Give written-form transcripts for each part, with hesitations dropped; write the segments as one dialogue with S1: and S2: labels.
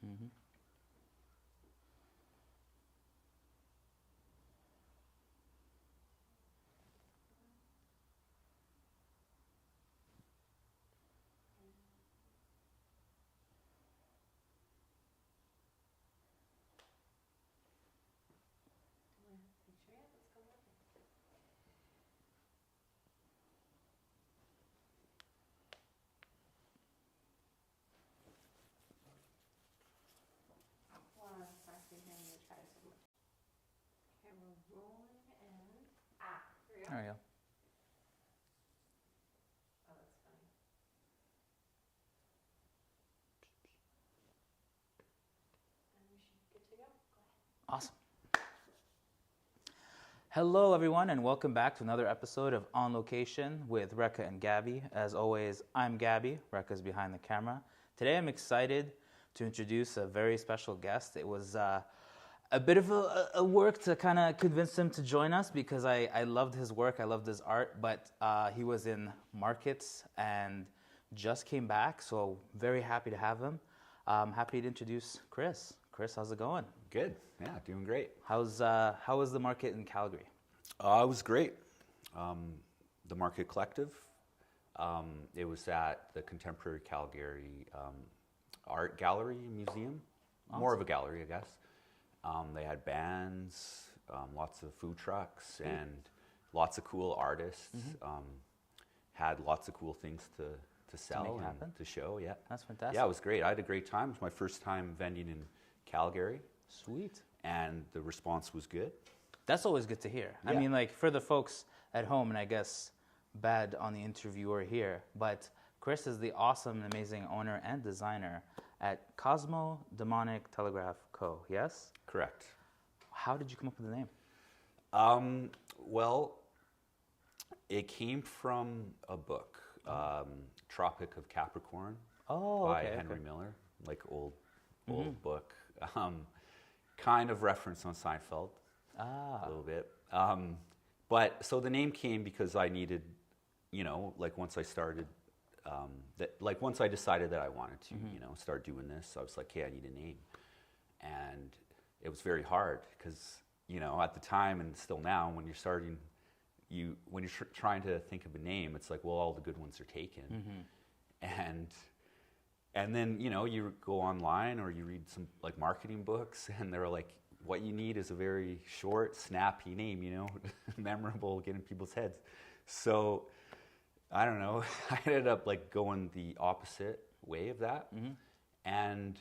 S1: Mm-hmm. There we go. Awesome. Hello, everyone, and welcome back to another episode of On Location with Rekha and Gabby. As always, I'm Gabby. Rekha's behind the camera. Today, I'm excited to introduce a very special guest. It was a bit of a work to kind of convince him to join us because I loved his work, I loved his art, but he was in markets and just came back, so very happy to have him. Happy to introduce Chris. Chris, how's it going?
S2: Good. Yeah, doing great.
S1: How was the market in Calgary?
S2: It was great. The Market Collective. It was at the Contemporary Calgary Art Gallery Museum. Awesome. More of a gallery, I guess. They had bands, lots of food trucks, and lots of cool artists. Mm-hmm. Had lots of cool things to sell and to show. Yeah,
S1: that's fantastic.
S2: Yeah, it was great. I had a great time. It was my first time vending in Calgary.
S1: Sweet.
S2: And the response was good.
S1: That's always good to hear. Yeah. I mean, like, for the folks at home, and I guess bad on the interviewer here, but Chris is the awesome and amazing owner and designer at Cosmo Demonic Telegraph Co., yes?
S2: Correct.
S1: How did you come up with the name?
S2: Well, it came from a book, Tropic of Capricorn by Henry Miller, like old book. Kind of reference on Seinfeld a little bit. But so the name came because I needed, like once I started, once I decided that I wanted to, start doing this, I was like, hey, I need a name. And it was very hard because, at the time and still now, when you're starting, when you're trying to think of a name, it's like, well, all the good ones are taken. Mm-hmm. And then, you go online or you read some like marketing books and they're like, what you need is a very short, snappy name, memorable, get in people's heads. So, I don't know, I ended up like going the opposite way of that. Mm-hmm. And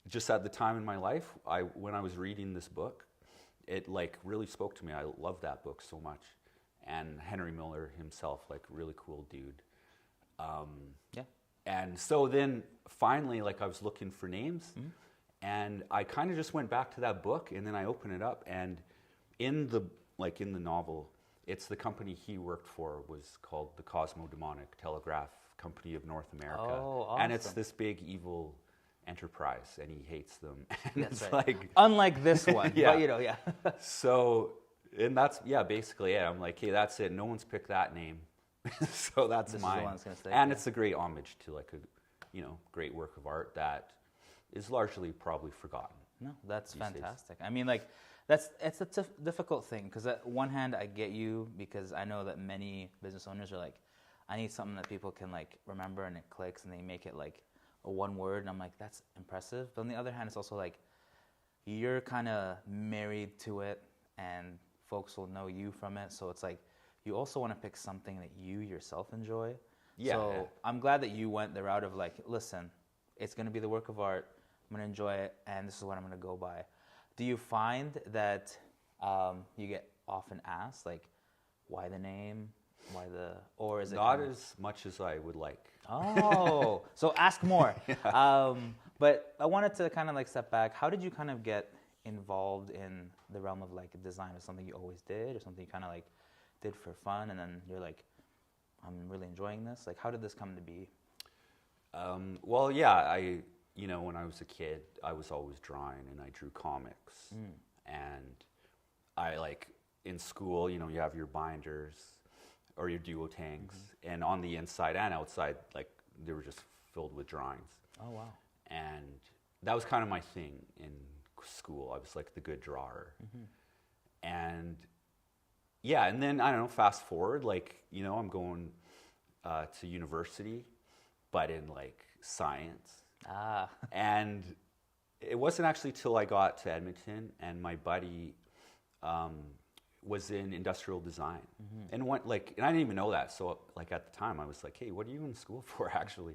S2: just at the time in my life, when I was reading this book, it like really spoke to me. I loved that book so much. And Henry Miller himself, like really cool dude. Yeah. And so then finally, like I was looking for names, and I kind of just went back to that book, and then I opened it up, and in the novel, it's the company he worked for was called the Cosmo Demonic Telegraph Company of North America. Oh, awesome. And it's this big evil enterprise, and he hates them. And
S1: that's
S2: it's
S1: right.
S2: like
S1: unlike this one,
S2: yeah.
S1: But yeah.
S2: So, and that's basically it. I'm like, hey, that's it. No one's picked that name. So that's
S1: this
S2: mine.
S1: Is the one I was gonna say,
S2: and it's a great homage to like a great work of art that is largely probably forgotten.
S1: No, that's fantastic. Days. I mean, like it's a difficult thing because at one hand I get you because I know that many business owners are like, I need something that people can like remember and it clicks and they make it like a one word and I'm like, that's impressive. But on the other hand, it's also like you're kind of married to it and folks will know you from it. So it's like you also want to pick something that you yourself enjoy.
S2: Yeah.
S1: So I'm glad that you went the route of like, listen, it's going to be the work of art. I'm going to enjoy it, and this is what I'm going to go by. Do you find that you get often asked, like, why the name, or is it
S2: not as much as I would like?
S1: Oh, so ask more. Yeah. But I wanted to kind of like step back. How did you kind of get involved in the realm of like design? Is something you always did, or something you kind of like did for fun, and then you're like, I'm really enjoying this? Like, how did this come to be?
S2: Well, yeah, when I was a kid, I was always drawing, and I drew comics. And I like, in school, you have your binders or your duotangs, and on the inside and outside, like, they were just filled with drawings.
S1: Oh, wow.
S2: And that was kind of my thing in school. I was like the good drawer. And yeah, and then I don't know, fast forward, like, you know, I'm going to university, but in like science. And it wasn't actually till I got to Edmonton and my buddy was in industrial design. And and I didn't even know that. So like at the time I was like, hey, what are you in school for actually?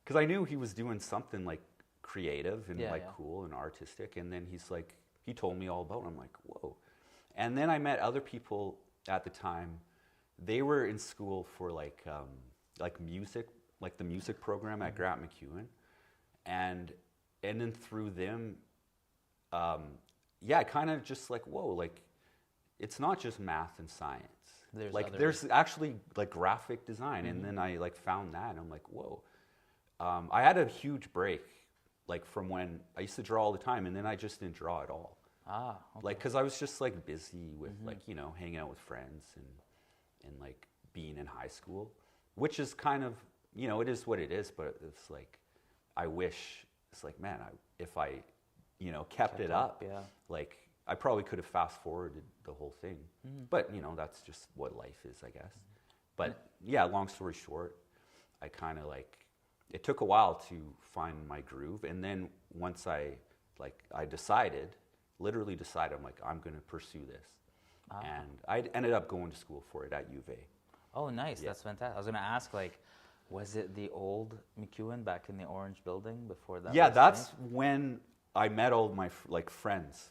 S2: Because I knew he was doing something like creative and cool and artistic. And then he's like, he told me all about it. I'm like, whoa. And then I met other people at the time. They were in school for like music, like the music program at Grant MacEwan. And then through them, kind of just like, whoa, like it's not just math and science. There's actually like graphic design. And then I like found that and I'm like, whoa. I had a huge break, like from when I used to draw all the time and then I just didn't draw at all.
S1: Okay.
S2: Like, cause I was just like busy with like, you know, hanging out with friends and like being in high school, which is kind of, you know, it is what it is, but it's like, I wish, it's like, man, if I, you know, kept it up, like I probably could have fast forwarded the whole thing, but you know, that's just what life is, I guess. But yeah, long story short, I kind of like, it took a while to find my groove. And then once I literally decided, I'm like, I'm going to pursue this. And I ended up going to school for it at U of A.
S1: Oh, nice. Yeah. That's fantastic. I was going to ask, like, was it the old MacEwan back in the orange building before that?
S2: Yeah, that's when I met all my friends,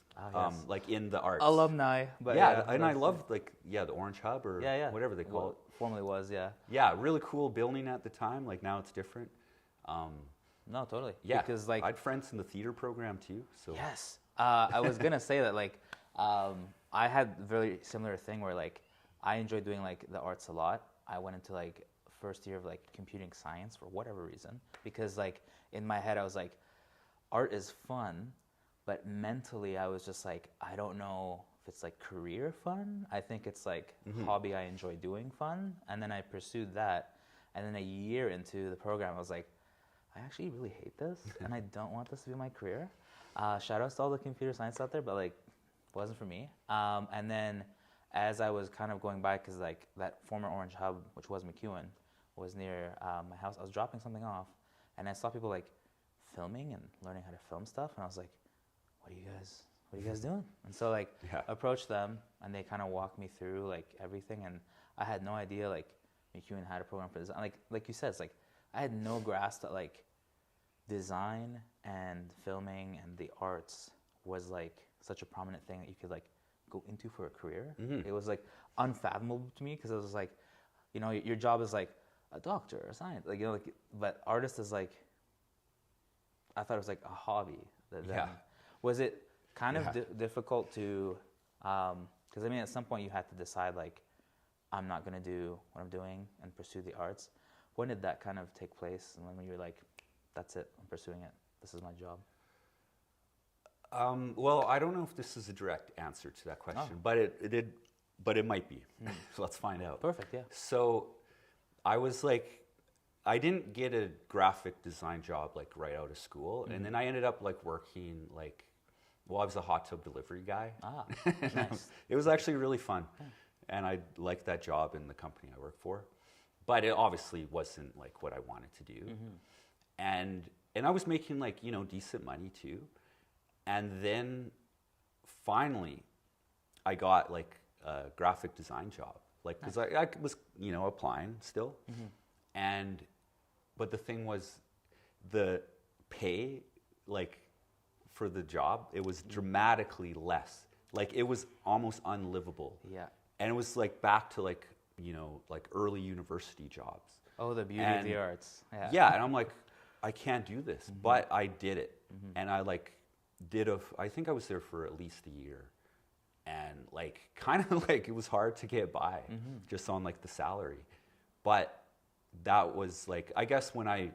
S2: like in the arts.
S1: Alumni.
S2: But yeah, and I loved the Orange Hub or whatever they call it.
S1: Formerly was, yeah.
S2: Yeah, really cool building at the time. Like now it's different.
S1: No, totally.
S2: Yeah,
S1: because like
S2: I had friends in the theater program too. So
S1: yes, I was gonna say that like I had a very similar thing where like I enjoyed doing like the arts a lot. I went into like first year of like computing science for whatever reason because like in my head I was like art is fun, but mentally I was just like I don't know if it's like career fun. I think it's like hobby I enjoy doing fun, and then I pursued that, and then a year into the program I was like, I actually really hate this, and I don't want this to be my career. Shout outs to all the computer science out there, but like, it wasn't for me. And then as I was kind of going by, because like that former Orange Hub, which was MacEwan, was near my house, I was dropping something off, and I saw people like filming and learning how to film stuff, and I was like, what are you guys doing? And so like, approached them, and they kind of walked me through like everything, and I had no idea like MacEwan had a program for design. Like you said, it's like, I had no grasp that like design and filming and the arts was like such a prominent thing that you could like go into for a career. It was like unfathomable to me because it was like, you know, your job is like a doctor or science, like, you know, like, but artist is like, I thought it was like a hobby. Was it kind of difficult to, because I mean at some point you had to decide like, I'm not going to do what I'm doing and pursue the arts. When did that kind of take place? And when you were like, that's it, I'm pursuing it. This is my job.
S2: Well, I don't know if this is a direct answer to that question, but it might be. So let's find out.
S1: Perfect, yeah.
S2: So I was like, I didn't get a graphic design job like right out of school. And then I ended up like working like, well, I was a hot tub delivery guy.
S1: Nice.
S2: It was actually really fun. And I liked that job in the company I worked for. But it obviously wasn't like what I wanted to do. And I was making like, you know, decent money too. And then finally I got like a graphic design job. Like, because I was, you know, applying still. But the thing was the pay, like for the job, it was dramatically less. Like it was almost unlivable.
S1: Yeah.
S2: And it was like back to like, you know, like early university jobs.
S1: Oh, the beauty of the arts.
S2: Yeah, and I'm like, I can't do this, but I did it. And I like I think I was there for at least a year. And like, kind of like, it was hard to get by just on like the salary. But that was like, I guess when I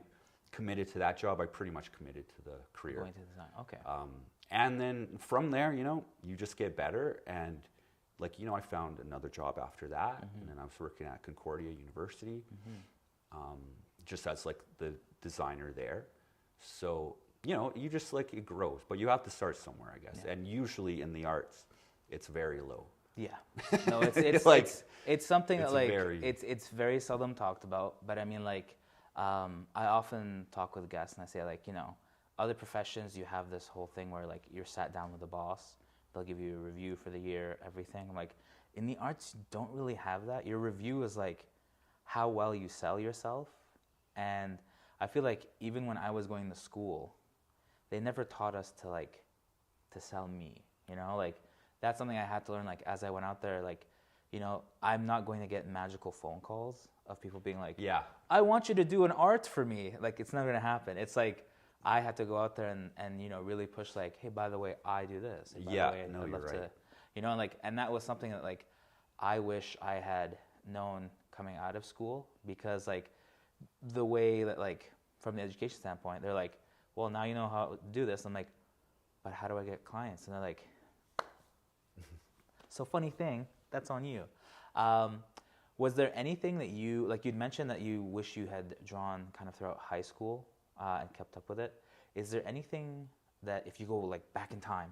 S2: committed to that job, I pretty much committed to the career.
S1: Going to design, okay.
S2: And then from there, you know, you just get better. And like, you know, I found another job after that. And then I was working at Concordia University, just as like the designer there. So you know, you just like, it grows, but you have to start somewhere, I guess.
S1: Yeah.
S2: And usually in the arts, it's very low.
S1: Yeah. No, it's
S2: like,
S1: it's something that like
S2: very...
S1: it's very seldom talked about. But I mean, like, I often talk with guests and I say, like, you know, other professions, you have this whole thing where like you're sat down with the boss, they'll give you a review for the year, everything. Like in the arts, you don't really have that. Your review is like how well you sell yourself. And I feel like even when I was going to school, they never taught us to sell me, you know, like that's something I had to learn, like, as I went out there, like, you know, I'm not going to get magical phone calls of people being like,
S2: yeah,
S1: I want you to do an art for me. Like, it's not going to happen. It's like, I had to go out there and you know, really push, like, hey, by the way, I do this. Hey, by
S2: yeah,
S1: the way,
S2: no,
S1: I'd
S2: you're
S1: love
S2: right.
S1: to, you know, like, and that was something that, like, I wish I had known coming out of school, because, like, the way that, like, from the education standpoint, they're like, well, now you know how to do this. I'm like, but how do I get clients? And they're like, so funny thing, that's on you. Was there anything that you, like you'd mentioned that you wish you had drawn kind of throughout high school and kept up with it. Is there anything that if you go like back in time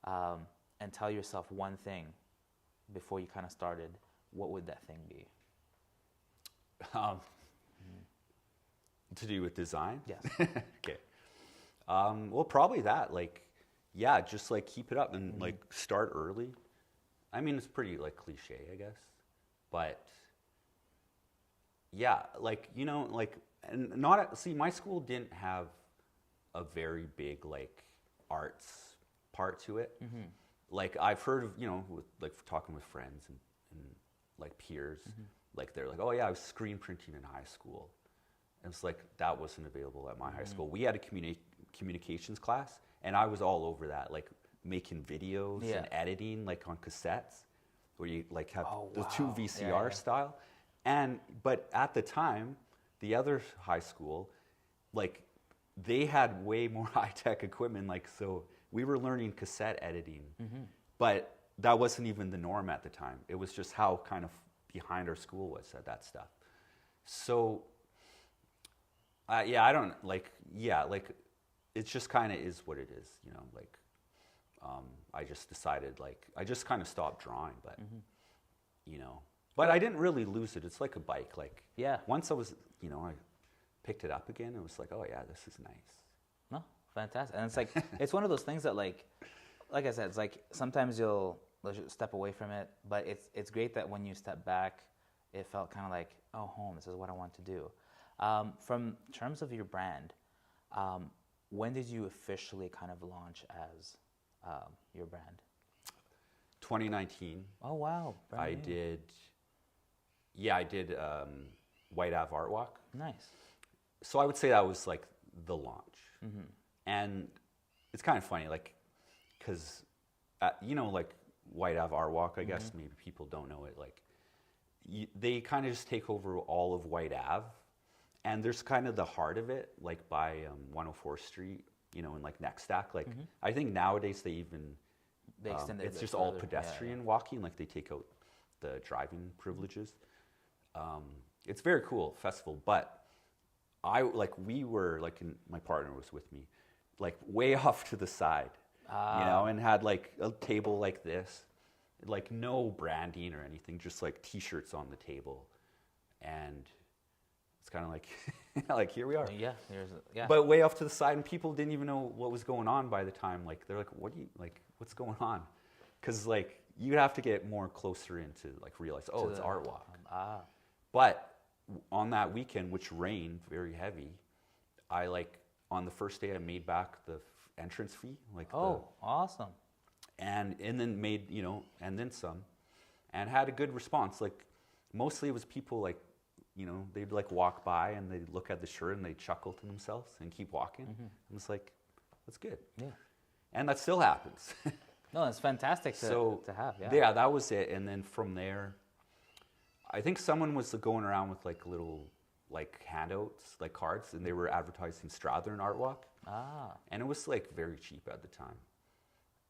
S1: and tell yourself one thing before you kind of started, what would that thing be?
S2: To do with design?
S1: Yes.
S2: Okay. Well, probably that, like, yeah, just like keep it up and like start early. I mean, it's pretty like cliche, I guess, but yeah, like, you know, like, and not, see, my school didn't have a very big like arts part to it. Like I've heard of, you know, with, like talking with friends and like peers, like they're like, oh yeah, I was screen printing in high school. And it's like, that wasn't available at my high school. We had a communications class, and I was all over that, like making videos and editing, like on cassettes, where you like have the two VCR style. And, but at the time, the other high school, like they had way more high-tech equipment. Like, so we were learning cassette editing, but that wasn't even the norm at the time. It was just how kind of behind our school was at that stuff. So, yeah, I don't like, yeah, like it just kind of is what it is, you know, like I just decided, like, I just kind of stopped drawing, but, you know, but I didn't really lose it. It's like a bike. Like, once I was, you know, I picked it up again, it was like, oh yeah, this is nice.
S1: No, fantastic. And it's like, it's one of those things that like I said, it's like sometimes you'll step away from it, but it's great that when you step back, it felt kind of like, oh, home, this is what I want to do. From terms of your brand, when did you officially kind of launch as your brand?
S2: 2019.
S1: Oh, wow.
S2: I did White Ave Art Walk.
S1: Nice.
S2: So I would say that was like the launch. And it's kind of funny, like, because, you know, like White Ave Art Walk, I guess maybe people don't know it, like, they kind of just take over all of White Ave. And there's kind of the heart of it, like by 104th Street, you know, and like next stack. Like, I think nowadays they extend it's just all pedestrian walking, like they take out the driving privileges. It's very cool festival, but we were like, my partner was with me, like way off to the side, you know, and had like a table like this, like no branding or anything, just like t-shirts on the table. And it's kind of like, like here we are. But way off to the side, and people didn't even know what was going on by the time. Like they're like, what's going on? Because like you'd have to get more closer in to like realize, oh, it's Art Walk. But on that weekend, which rained very heavy, I like on the first day I made back the entrance fee. Like,
S1: awesome.
S2: And then made, you know, and then some, and had a good response. Like mostly it was people like, you know, they'd like walk by and they'd look at the shirt and they'd chuckle to themselves and keep walking. And it's like, that's good. Yeah. And that still happens.
S1: No, it's fantastic to have.
S2: Yeah, that was it. And then from there, I think someone was going around with like little like handouts, like cards, and they were advertising Strathern Art Walk. And it was like very cheap at the time.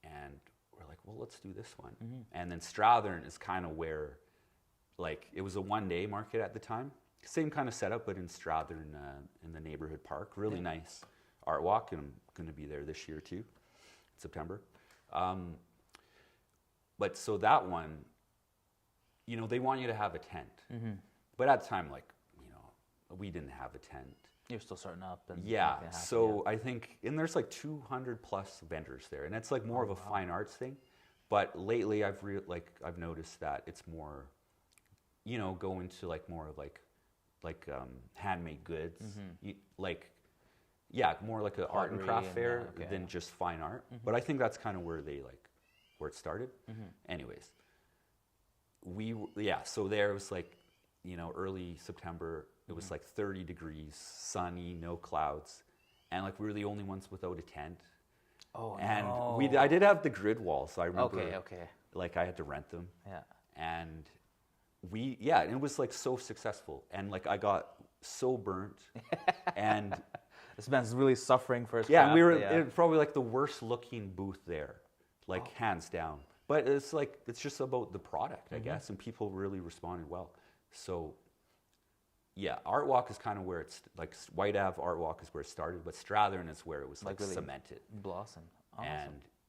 S2: And we're like, well, let's do this one. And then Strathern is kind of where, like, it was a one-day market at the time. Same kind of setup, but in Strathern, in the neighborhood park. Really nice art walk, and I'm going to be there this year too, September. But so that one, you know, they want you to have a tent.
S1: Mm-hmm.
S2: But at the time, like, you know, we didn't have a tent.
S1: You're still starting up. And
S2: yeah. So I think, and there's like 200 plus vendors there, and it's like more of a fine arts thing. But lately, I've noticed that it's more, you know, go into like more of like handmade goods, more like an art and craft fair than just fine art. Mm-hmm. But I think that's kind of where it started. Mm-hmm. Anyways, so there it was like, you know, early September, it was like 30 degrees, sunny, no clouds, and like we were the only ones without a tent.
S1: Oh,
S2: and
S1: no.
S2: I did have the grid walls, so I remember
S1: Okay.
S2: like I had to rent them.
S1: Yeah.
S2: And and it was like so successful, and like I got so burnt, and
S1: this man's really suffering for his
S2: craft.
S1: And
S2: we were it was probably like the worst looking booth there, like hands down. But it's like it's just about the product, I guess, and people really responded well. So yeah, Art Walk is kind of where it's like White Ave Art Walk is where it started, but Strathern is where it was like really cemented,
S1: blossom. Awesome.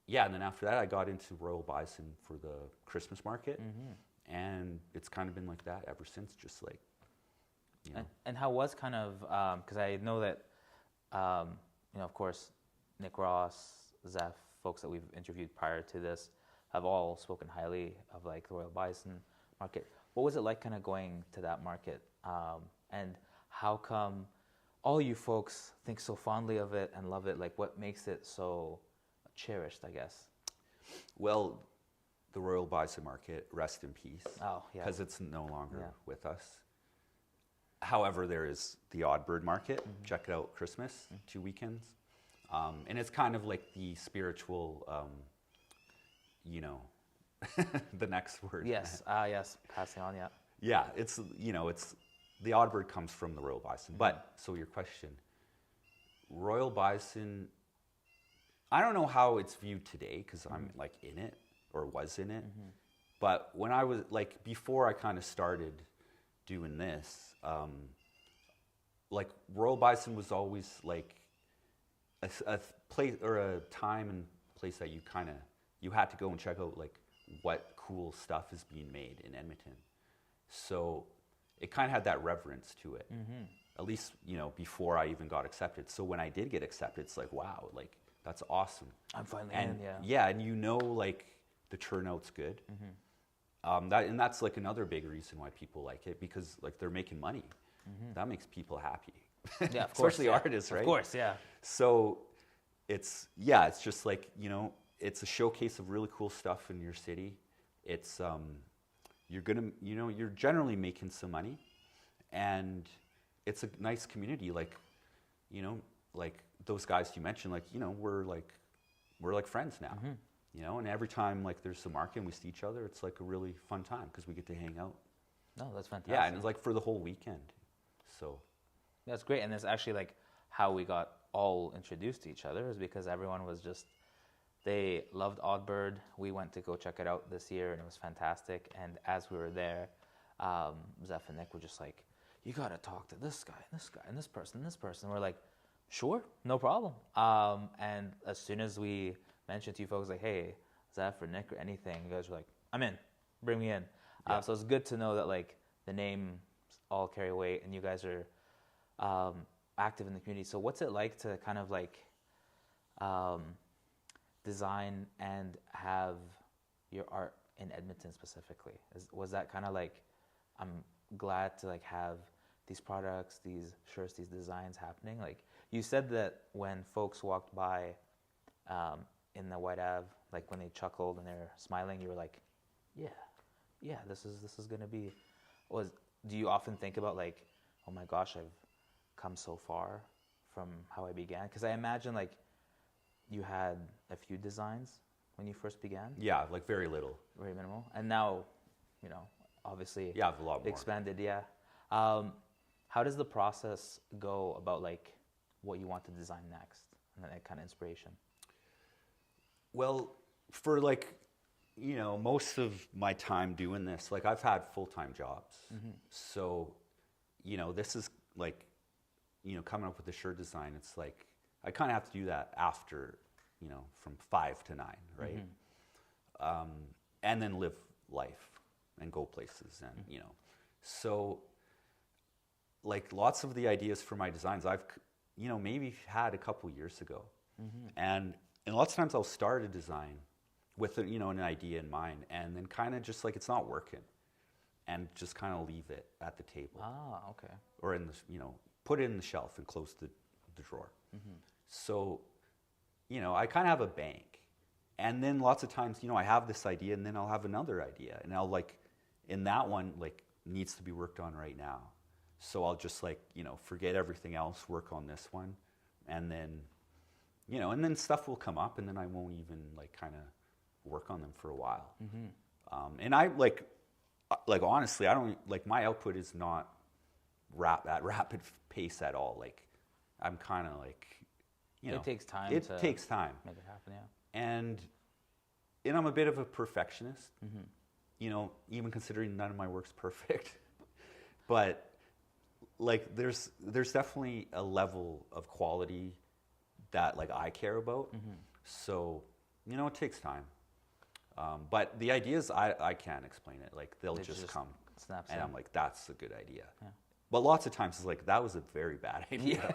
S2: And then after that, I got into Royal Bison for the Christmas market. And it's kind of been like that ever since, just like, you know.
S1: And how was kind of, because I know that, you know, of course, Nick Ross, Zeph, folks that we've interviewed prior to this, have all spoken highly of like the Royal Bison market. What was it like kind of going to that market? And how come all you folks think so fondly of it and love it? Like, what makes it so cherished, I guess?
S2: Well, the Royal Bison Market, rest in peace.
S1: Oh, yeah.
S2: Because it's no longer with us. However, there is the Odd Bird Market. Check it out, Christmas, 2 weekends. And it's kind of like the spiritual, you know, the next word.
S1: Yes, yes, passing on, yeah.
S2: Yeah, it's, you know, it's, the Odd Bird comes from the Royal Bison. But, so your question, Royal Bison, I don't know how it's viewed today because I'm like in it. Or was in it. But when I was like, before I kind of started doing this, like Royal Bison was always like a place or a time and place that you had to go and check out like what cool stuff is being made in Edmonton. So it kind of had that reverence to it, at least, you know, before I even got accepted. So when I did get accepted, it's like, wow, like that's awesome.
S1: I'm finally
S2: in,
S1: yeah.
S2: Yeah, and you know, like, the turnout's good. That's like another big reason why people like it, because like they're making money. That makes people happy.
S1: Yeah, of course.
S2: Especially artists, right?
S1: Of course, yeah.
S2: So it's just like, you know, it's a showcase of really cool stuff in your city. It's you're generally making some money, and it's a nice community. Like, you know, like those guys you mentioned, like, you know, we're like friends now. You know, and every time like there's a market and we see each other, it's like a really fun time because we get to hang out.
S1: No, that's fantastic.
S2: Yeah, and it's like for the whole weekend. So
S1: that's great. And that's actually like how we got all introduced to each other, is because everyone was just, they loved Odd Bird. We went to go check it out this year and it was fantastic. And as we were there, Zeph and Nick were just like, you got to talk to this guy and this guy and this person and this person. We're like, sure, no problem. And as soon as we mentioned to you folks like, hey, Zeph or Nick or anything, you guys were like, I'm in, bring me in. Yeah. So it's good to know that like the names all carry weight and you guys are active in the community. So what's it like to kind of like design and have your art in Edmonton specifically? Was that kind of like, I'm glad to like have these products, these shirts, these designs happening? Like you said that when folks walked by in the White Ave, like when they chuckled and they're smiling, you were like, yeah, this is gonna be. Do you often think about like, oh my gosh, I've come so far from how I began? Because I imagine like you had a few designs when you first began.
S2: Yeah, like very little,
S1: very minimal, and now, you know, obviously,
S2: a lot more
S1: expanded. Yeah. How does the process go about like what you want to design next and that kind of inspiration?
S2: Well, for like, you know, most of my time doing this, like I've had full-time jobs. So, you know, this is like, you know, coming up with the shirt design, it's like, I kind of have to do that after, you know, from 5 to 9, right? And then live life and go places, and you know, so like lots of the ideas for my designs I've, you know, maybe had a couple years ago, and lots of times I'll start a design with a, you know, an idea in mind, and then kind of just like it's not working, and just kind of leave it at the table.
S1: Ah, okay.
S2: Or in the, you know, put it in the shelf and close the drawer. So, you know, I kind of have a bank. And then lots of times, you know, I have this idea and then I'll have another idea. And I'll like, in that one, like, needs to be worked on right now. So I'll just like, you know, forget everything else, work on this one. And then, you know, and then stuff will come up and then I won't even like kind of work on them for a while. And I like honestly, I don't, like my output is not at rapid pace at all. Like I'm kind of like, you know.
S1: It takes time.
S2: It takes time.
S1: Make it happen, yeah.
S2: And I'm a bit of a perfectionist, you know, even considering none of my work's perfect. But like there's definitely a level of quality that like I care about. So, you know, it takes time. But the ideas, I can't explain it. Like they'll just come.
S1: Snaps
S2: and
S1: in.
S2: I'm like, that's a good idea.
S1: Yeah.
S2: But lots of times it's like, that was a very bad idea.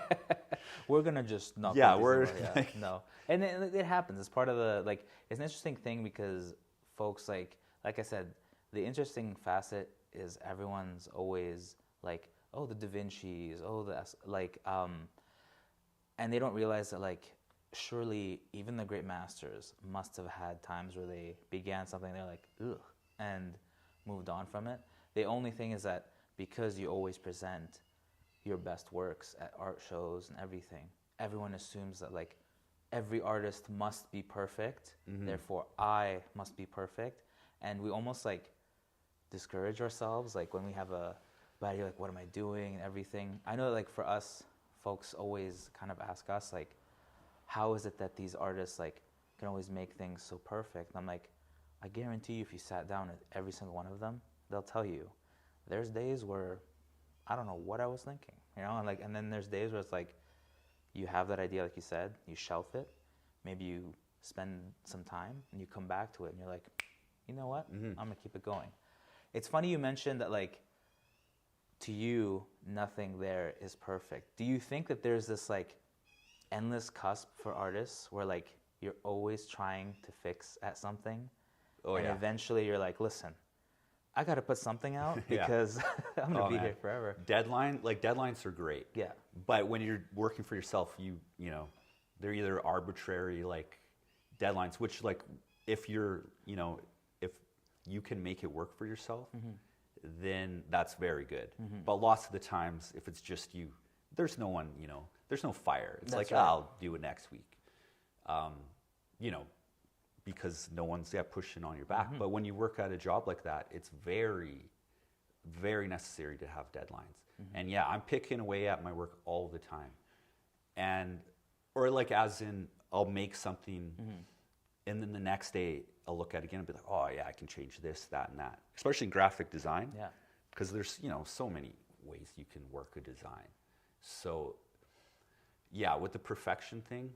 S1: We're going to just not.
S2: Yeah, we're
S1: like, no. And it happens. It's part of the, like, it's an interesting thing because folks, like I said, the interesting facet is everyone's always like, oh, the Da Vinci's, oh, like, and they don't realize that, like, surely even the great masters must have had times where they began something, they're like, ugh, and moved on from it. The only thing is that because you always present your best works at art shows and everything, everyone assumes that like every artist must be perfect, therefore I must be perfect, and we almost like discourage ourselves like when we have a bad idea, like what am I doing and everything. I know like for us, folks always kind of ask us like, how is it that these artists like can always make things so perfect? And I'm like, I guarantee you if you sat down with every single one of them, they'll tell you there's days where I don't know what I was thinking, you know, and then there's days where it's like you have that idea, like you said, you shelf it, maybe you spend some time and you come back to it and you're like, you know what, I'm gonna keep it going. It's funny you mentioned that like to you nothing there is perfect. Do you think that there's this like endless cusp for artists where like you're always trying to fix at something, and eventually you're like, listen, I got to put something out because I'm going to be here forever.
S2: Deadlines are great.
S1: Yeah.
S2: But when you're working for yourself, you know, they're either arbitrary like deadlines, which like if you're, you know, if you can make it work for yourself, then that's very good. But lots of the times, if it's just you, there's no one, you know, there's no fire. It's that's like, right. I'll do it next week. You know, because no one's pushing on your back. But when you work at a job like that, it's very, very necessary to have deadlines. And yeah, I'm picking away at my work all the time. And, or like as in, I'll make something and then the next day I'll look at it again and be like, oh yeah, I can change this, that, and that. Especially in graphic design. Yeah. Because there's, you know, so many ways you can work a design. So yeah, with the perfection thing,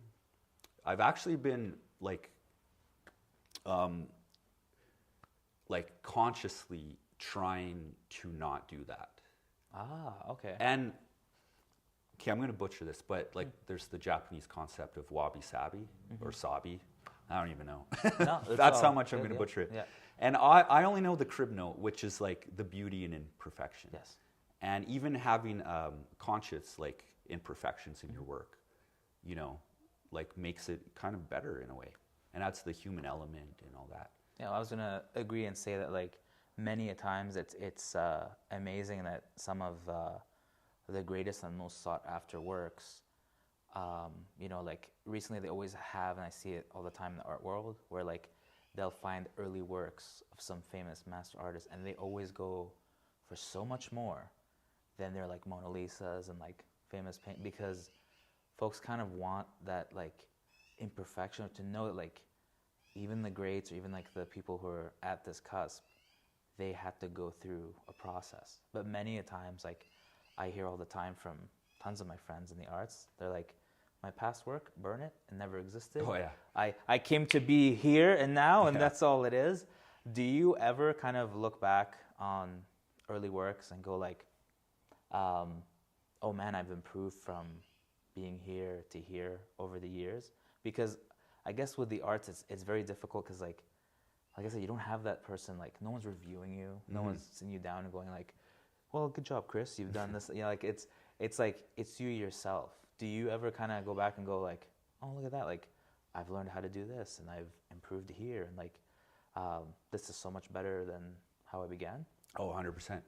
S2: I've actually been like consciously trying to not do that.
S1: Ah, okay.
S2: And okay, I'm going to butcher this, but like there's the Japanese concept of wabi-sabi or sabi. I don't even know. No, that's how much I'm going to butcher it. Yeah. And I only know the crib note, which is like the beauty in imperfection.
S1: Yes.
S2: And even having conscious like imperfections in your work, you know, like makes it kind of better in a way. And that's the human element and all that.
S1: Yeah, I was going to agree and say that like many a times it's amazing that some of the greatest and most sought after works, you know, like recently they always have, and I see it all the time in the art world, where like they'll find early works of some famous master artists and they always go for so much more than their like Mona Lisas and like famous paint, because folks kind of want that like imperfection, or to know that like even the greats or even like the people who are at this cusp, they had to go through a process. But many a times, like I hear all the time from tons of my friends in the arts, they're like, my past work, burn it, it never existed.
S2: Oh, yeah.
S1: I came to be here and now, and that's all it is. Do you ever kind of look back on early works and go like, oh man, I've improved from being here to here over the years? Because I guess with the arts, it's very difficult because like I said, you don't have that person, like no one's reviewing you, no one's sitting you down and going like, well, good job, Chris, you've done this. You know, like it's like it's you yourself. Do you ever kind of go back and go like, oh, look at that, like I've learned how to do this and I've improved here, and like this is so much better than how I began?
S2: Oh, 100%.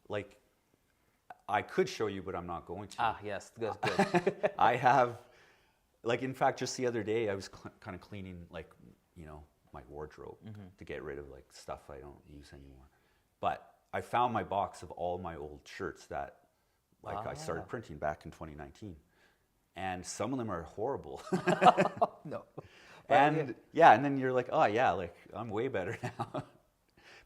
S2: Like I could show you, but I'm not going to.
S1: Ah, yes, good.
S2: I have, like, in fact, just the other day, I was kind of cleaning, like, you know, my wardrobe to get rid of like stuff I don't use anymore. But I found my box of all my old shirts that, like, I started printing back in 2019, and some of them are horrible.
S1: No.
S2: And yeah, and then you're like, oh yeah, like I'm way better now.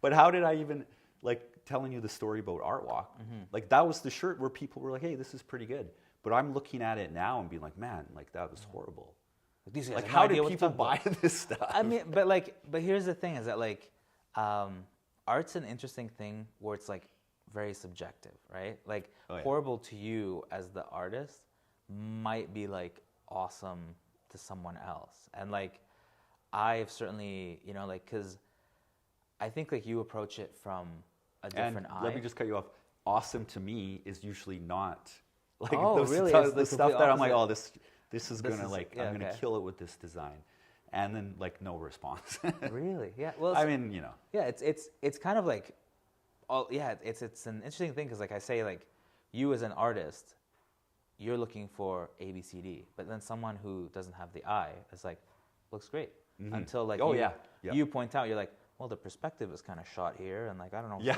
S2: But how did I even, like, telling you the story about Art Walk, like that was the shirt where people were like, hey, this is pretty good. But I'm looking at it now and being like, man, like that was horrible. Like how did people buy this stuff?
S1: I mean, but here's the thing is that like, art's an interesting thing where it's like very subjective, right? Like horrible to you as the artist might be like awesome to someone else. And like, I've certainly, you know, like, cause I think like you approach it from a different eye.
S2: Let me just cut you off. Awesome to me is usually not like
S1: really?
S2: the stuff that I'm like, oh, this is gonna like, I'm gonna kill it with this design, and then like no response.
S1: Really? Yeah. Well,
S2: I mean, you know.
S1: Yeah, it's kind of like, it's an interesting thing because like I say, like you as an artist, you're looking for A, B, C, D, but then someone who doesn't have the eye is like, looks great until like you point out, you're like, well, the perspective is kind of shot here, and like I don't know.
S2: Yeah,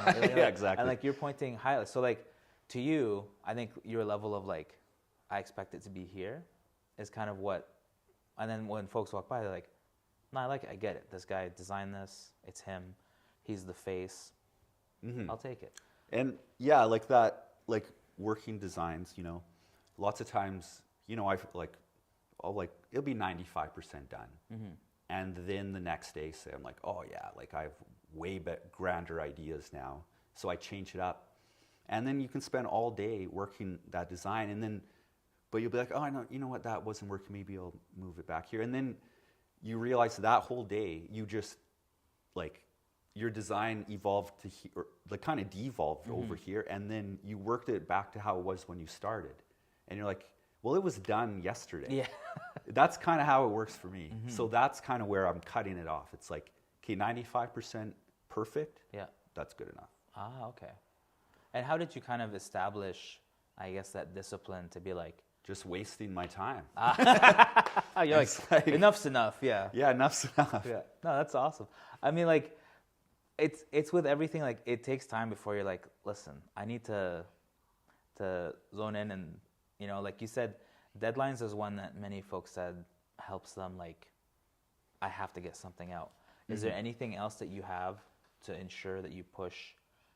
S2: exactly.
S1: And like you're pointing highlights. So like to you, I think your level of like, I expect it to be here, is kind of what. And then when folks walk by, they're like, no, I like it. I get it. This guy designed this. It's him. He's the face. I'll take it.
S2: And yeah, like that, like working designs, you know, lots of times, you know, I'll like, it'll be 95% done. And then the next day say, I'm like, oh yeah, like I have way grander ideas now. So I change it up. And then you can spend all day working that design, and then, but you'll be like, oh, I know, you know what, that wasn't working, maybe I'll move it back here. And then you realize that whole day, you just, like, your design evolved to, or like kind of devolved over here, and then you worked it back to how it was when you started. And you're like, well, it was done yesterday. Yeah. That's kind of how it works for me. So that's kind of where I'm cutting it off. It's like, okay, 95% perfect. Yeah. That's good enough.
S1: Ah, okay. And how did you kind of establish, I guess, that discipline to be like,
S2: just wasting my time.
S1: You're like, enough's enough. Yeah.
S2: Yeah, enough's enough.
S1: Yeah. No, that's awesome. I mean, like, it's with everything. Like, it takes time before you're like, listen, I need to zone in, and you know, like you said, deadlines is one that many folks said helps them. Like, I have to get something out. Is there anything else that you have to ensure that you push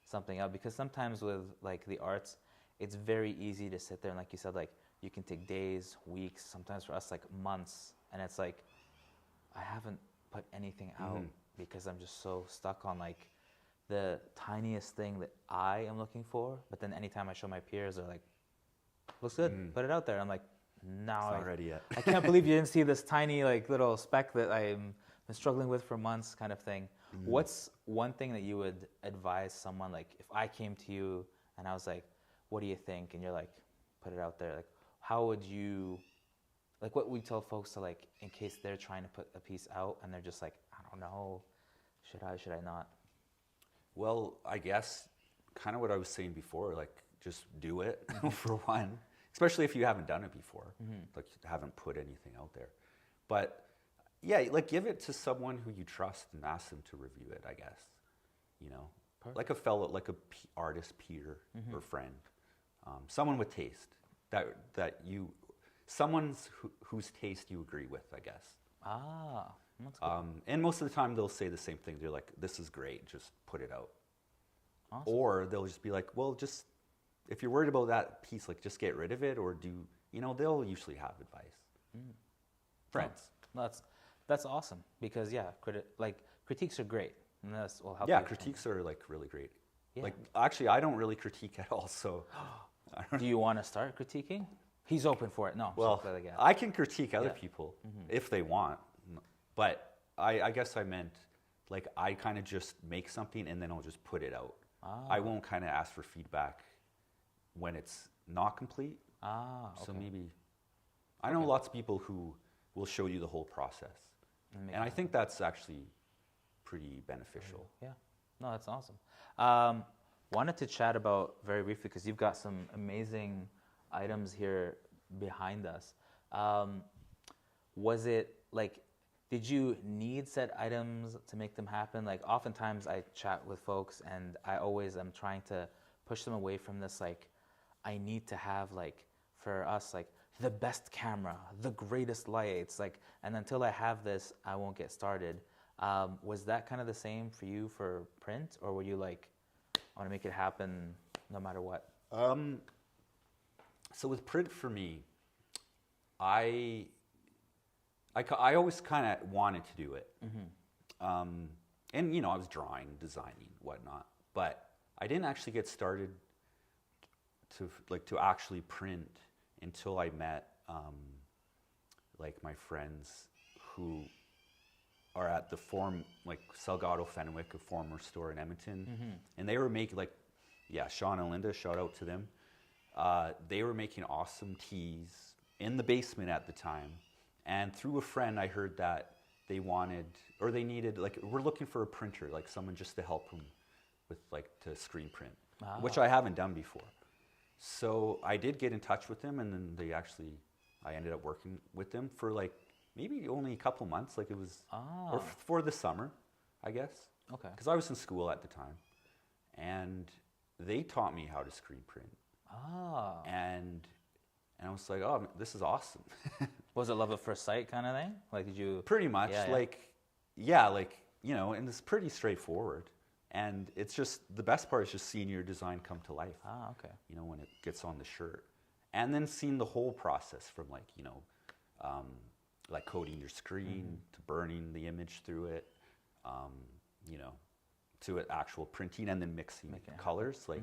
S1: something out? Because sometimes with like the arts, it's very easy to sit there and like you said, like you can take days, weeks, sometimes for us like months, and it's like I haven't put anything out because I'm just so stuck on like the tiniest thing that I am looking for. But then anytime I show my peers, they're like, looks good, put it out there. I'm like, no,
S2: it's not ready yet.
S1: I can't believe you didn't see this tiny like little speck that I've been struggling with for months, kind of thing. What's one thing that you would advise someone, like if I came to you and I was like, what do you think? And you're like, put it out there. Like, how would you, like what we tell folks to like, in case they're trying to put a piece out and they're just like, I don't know, should I not?
S2: Well, I guess kind of what I was saying before, like just do it for one, especially if you haven't done it before, like haven't put anything out there. But yeah, like give it to someone who you trust and ask them to review it, I guess. You know, like a fellow, like a artist peer or friend, someone with taste someone's whose taste you agree with, I guess.
S1: Ah, that's good.
S2: And most of the time they'll say the same thing. They're like, this is great, just put it out.
S1: Awesome.
S2: Or they'll just be like, well, just, if you're worried about that piece, like just get rid of it, or you know, they'll usually have advice. friends.
S1: Oh, that's awesome because critiques are great, and this will help.
S2: Yeah, critiques are like really great. Yeah. Like actually, I don't really critique at all. So,
S1: do you want to start critiquing? He's open for it. No,
S2: well, I can critique other people if they want, but I guess I meant like I kind of just make something and then I'll just put it out. I won't kind of ask for feedback when it's not complete. Okay. So maybe I know lots of people who will show you the whole process, and I think that's actually pretty beneficial.
S1: Yeah, no, that's awesome. Wanted to chat about very briefly because you've got some amazing items here behind us. Was it like, did you need set items to make them happen? Like oftentimes I chat with folks and I always am trying to push them away from this, like, I need to have like, for us, like the best camera, the greatest lights, like, and until I have this, I won't get started. Was that kind of the same for you for print, or were you like, I want to make it happen no matter what?
S2: So with print for me, I always kind of wanted to do it. And, you know, I was drawing, designing, whatnot, but I didn't actually get started to actually print until I met, like my friends who are at the Salgado Fenwick, a former store in Edmonton. And they were making Sean and Linda, shout out to them. They were making awesome teas in the basement at the time. And through a friend, I heard that they needed, we're looking for a printer, like someone just to help them with to screen print, which I haven't done before. So I did get in touch with them, and then I ended up working with them for maybe only a couple months, it was, or for the summer, I guess.
S1: Okay.
S2: Because I was in school at the time, and they taught me how to screen print. And I was like, oh, this is awesome.
S1: Was it love at first sight kind of thing? Like, did you?
S2: Pretty much, you know, and it's pretty straightforward. And it's just, the best part is just seeing your design come to life.
S1: Okay.
S2: You know, when it gets on the shirt. And then seeing the whole process from coating your screen to burning the image through it, you know, to actual printing and then mixing colors. They,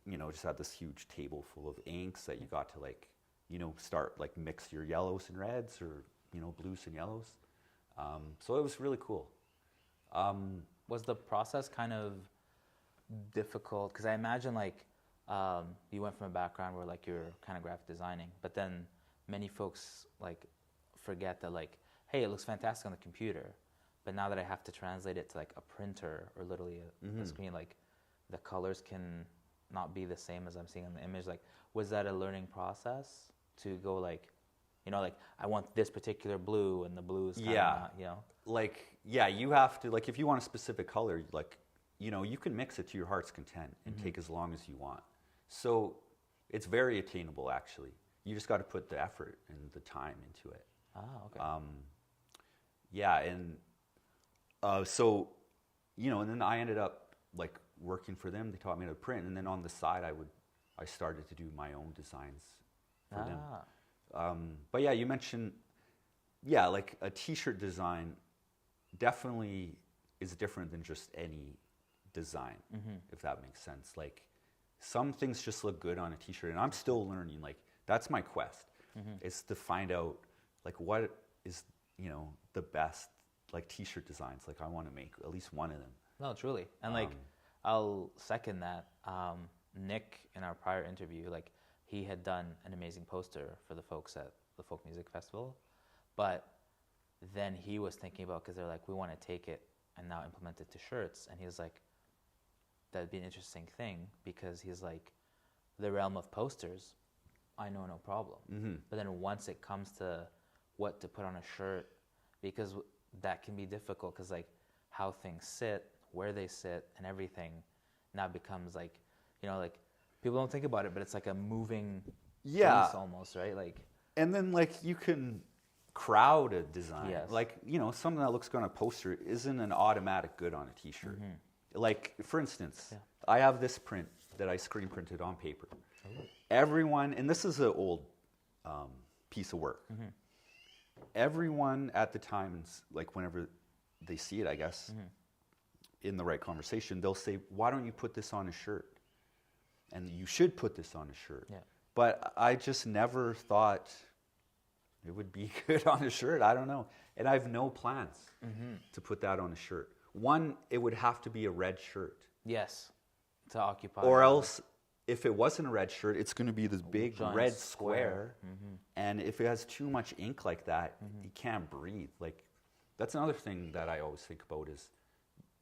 S2: you know, just had this huge table full of inks that you got to start mix your yellows and reds, or, you know, blues and yellows. So it was really cool.
S1: Was the process kind of difficult? Because I imagine you went from a background where you're kind of graphic designing, but then many folks forget that hey, it looks fantastic on the computer, but now that I have to translate it to a printer or literally a screen, the colors can not be the same as I'm seeing in the image. Was that a learning process to go you know, I want this particular blue, and the blue is kind of not, you know?
S2: You have to, if you want a specific color, you know, you can mix it to your heart's content and take as long as you want. So it's very attainable, actually. You just got to put the effort and the time into it.
S1: Okay.
S2: So, you know, and then I ended up working for them. They taught me how to print, and then on the side, I started to do my own designs for them. But yeah, you mentioned, a t-shirt design definitely is different than just any design, if that makes sense. Some things just look good on a t-shirt, and I'm still learning. That's my quest, is to find out what is, you know, the best t-shirt designs. I want to make at least one of them.
S1: No, truly. And I'll second that. Nick, in our prior interview, he had done an amazing poster for the folks at the Folk Music Festival, but then he was thinking about, because they're we want to take it and now implement it to shirts, and he was that'd be an interesting thing, because he's the realm of posters, I know no problem. But then once it comes to what to put on a shirt, because that can be difficult, because how things sit, where they sit, and everything now becomes you know, people don't think about it, but it's a moving piece almost, right?
S2: And then you can crowd a design.
S1: Yes.
S2: You know, something that looks good on a poster isn't an automatic good on a t-shirt. For instance, I have this print that I screen printed on paper. Everyone, and this is an old piece of work. Everyone at the time, like whenever they see it, I guess, in the right conversation, they'll say, why don't you put this on a shirt? And you should put this on a shirt. Yeah. But I just never thought it would be good on a shirt. I don't know. And I have no plans to put that on a shirt. One, it would have to be a red shirt.
S1: Yes, to occupy.
S2: Or else, if it wasn't a red shirt, it's going to be this big red square. And if it has too much ink like that, you can't breathe. Like, that's another thing that I always think about is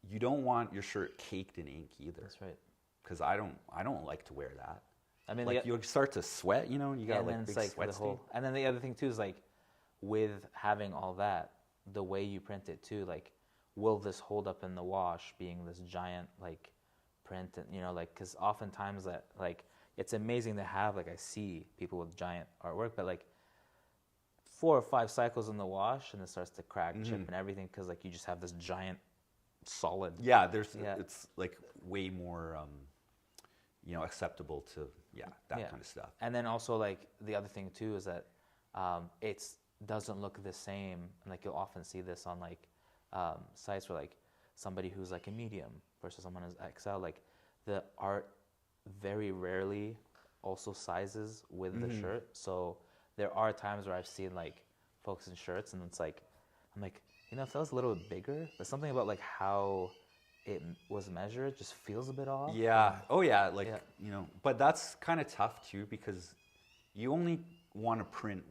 S2: you don't want your shirt caked in ink either.
S1: That's right.
S2: Because I don't like to wear that.
S1: I mean,
S2: like you'll start to sweat, you know, and you got like big sweat stain.
S1: And then the other thing too is like, with having all that, the way you print it too, like, will this hold up in the wash, being this giant like print, and you know, like, because oftentimes that, like, it's amazing to have, like, I see people with giant artwork, but like 4 or 5 cycles in the wash and it starts to crack, chip, and everything, because like you just have this giant solid.
S2: Yeah, it's like way more you know, acceptable to that kind of stuff.
S1: And then also, like, the other thing too is that it doesn't look the same, and like you'll often see this on like sites where like somebody who's like a medium versus someone who's XL, like the art very rarely also sizes with the shirt. So there are times where I've seen like folks in shirts and it's like, I'm like, you know, if that was a little bit bigger, there's something about like how it was measured just feels a bit off.
S2: Yeah. Oh yeah. Like, you know, but that's kind of tough too, because you only want to print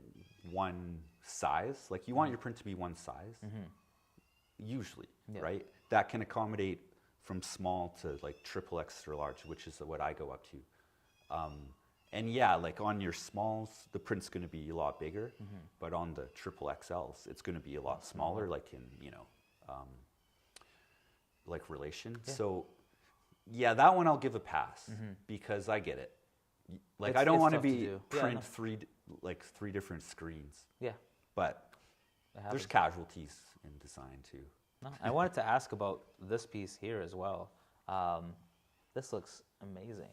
S2: one size. Like, you want your print to be one size, usually, right? That can accommodate from small to like triple extra large, which is what I go up to. And yeah, like on your smalls, the print's going to be a lot bigger, but on the triple XLs, it's going to be a lot smaller, like in, you know, like relation. So yeah, that one I'll give a pass because I get it. Like, I don't want to be print three different screens.
S1: Yeah.
S2: But there's casualties in design too.
S1: No, I wanted to ask about this piece here as well. This looks amazing.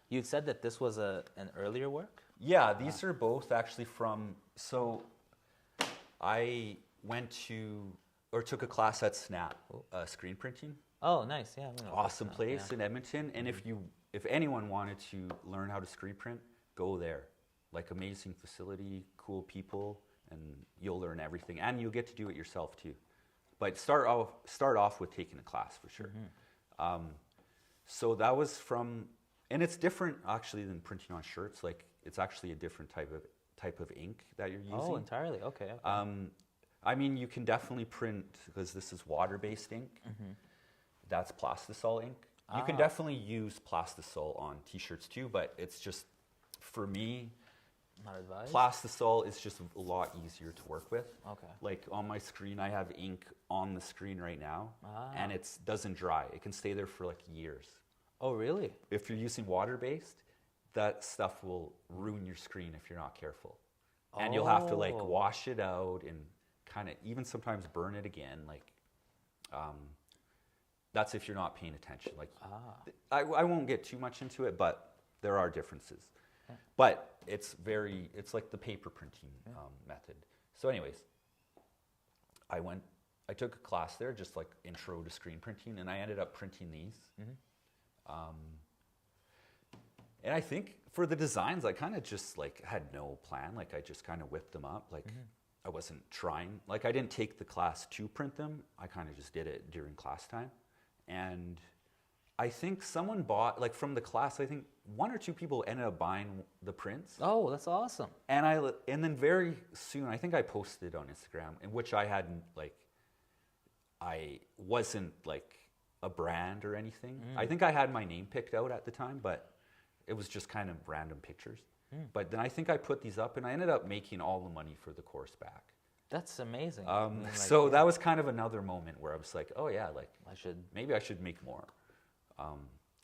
S1: You'd said that this was an earlier work?
S2: Yeah, these are both actually from, so I went to, or took a class at Snap, screen printing.
S1: Oh, nice, yeah.
S2: Awesome place in Edmonton. And if anyone wanted to learn how to screen print, go there. Like, amazing facility, cool people, and you'll learn everything. And you'll get to do it yourself too. But start off with taking a class for sure. So that was from, and it's different actually than printing on shirts. Like, it's actually a different type of ink that you're using.
S1: Oh, entirely. Okay.
S2: I mean, you can definitely print, because this is water-based ink. That's plastisol ink. You can definitely use plastisol on t-shirts too, but it's just, for me,
S1: not advised.
S2: Plastisol is just a lot easier to work with.
S1: Okay.
S2: Like, on my screen, I have ink on the screen right now, and it doesn't dry. It can stay there for like years.
S1: Oh, really?
S2: If you're using water-based, that stuff will ruin your screen if you're not careful. And you'll have to like wash it out and kind of even sometimes burn it again. Like, that's if you're not paying attention. Like, I won't get too much into it, but there are differences. Yeah. But it's like the paper printing method. So anyways, I took a class there, just like intro to screen printing, and I ended up printing these. And I think for the designs, I kind of just like had no plan. Like, I just kind of whipped them up. Like, I wasn't trying. Like, I didn't take the class to print them. I kind of just did it during class time. And I think someone bought, like, from the class, I think 1 or 2 people ended up buying the prints.
S1: Oh, that's awesome.
S2: And then very soon, I think I posted on Instagram, in which I hadn't, like, I wasn't like a brand or anything. I think I had my name picked out at the time, but it was just kind of random pictures. But then I think I put these up, and I ended up making all the money for the course back.
S1: That's amazing.
S2: So that was kind of another moment where I was like, oh yeah, like, maybe I should make more.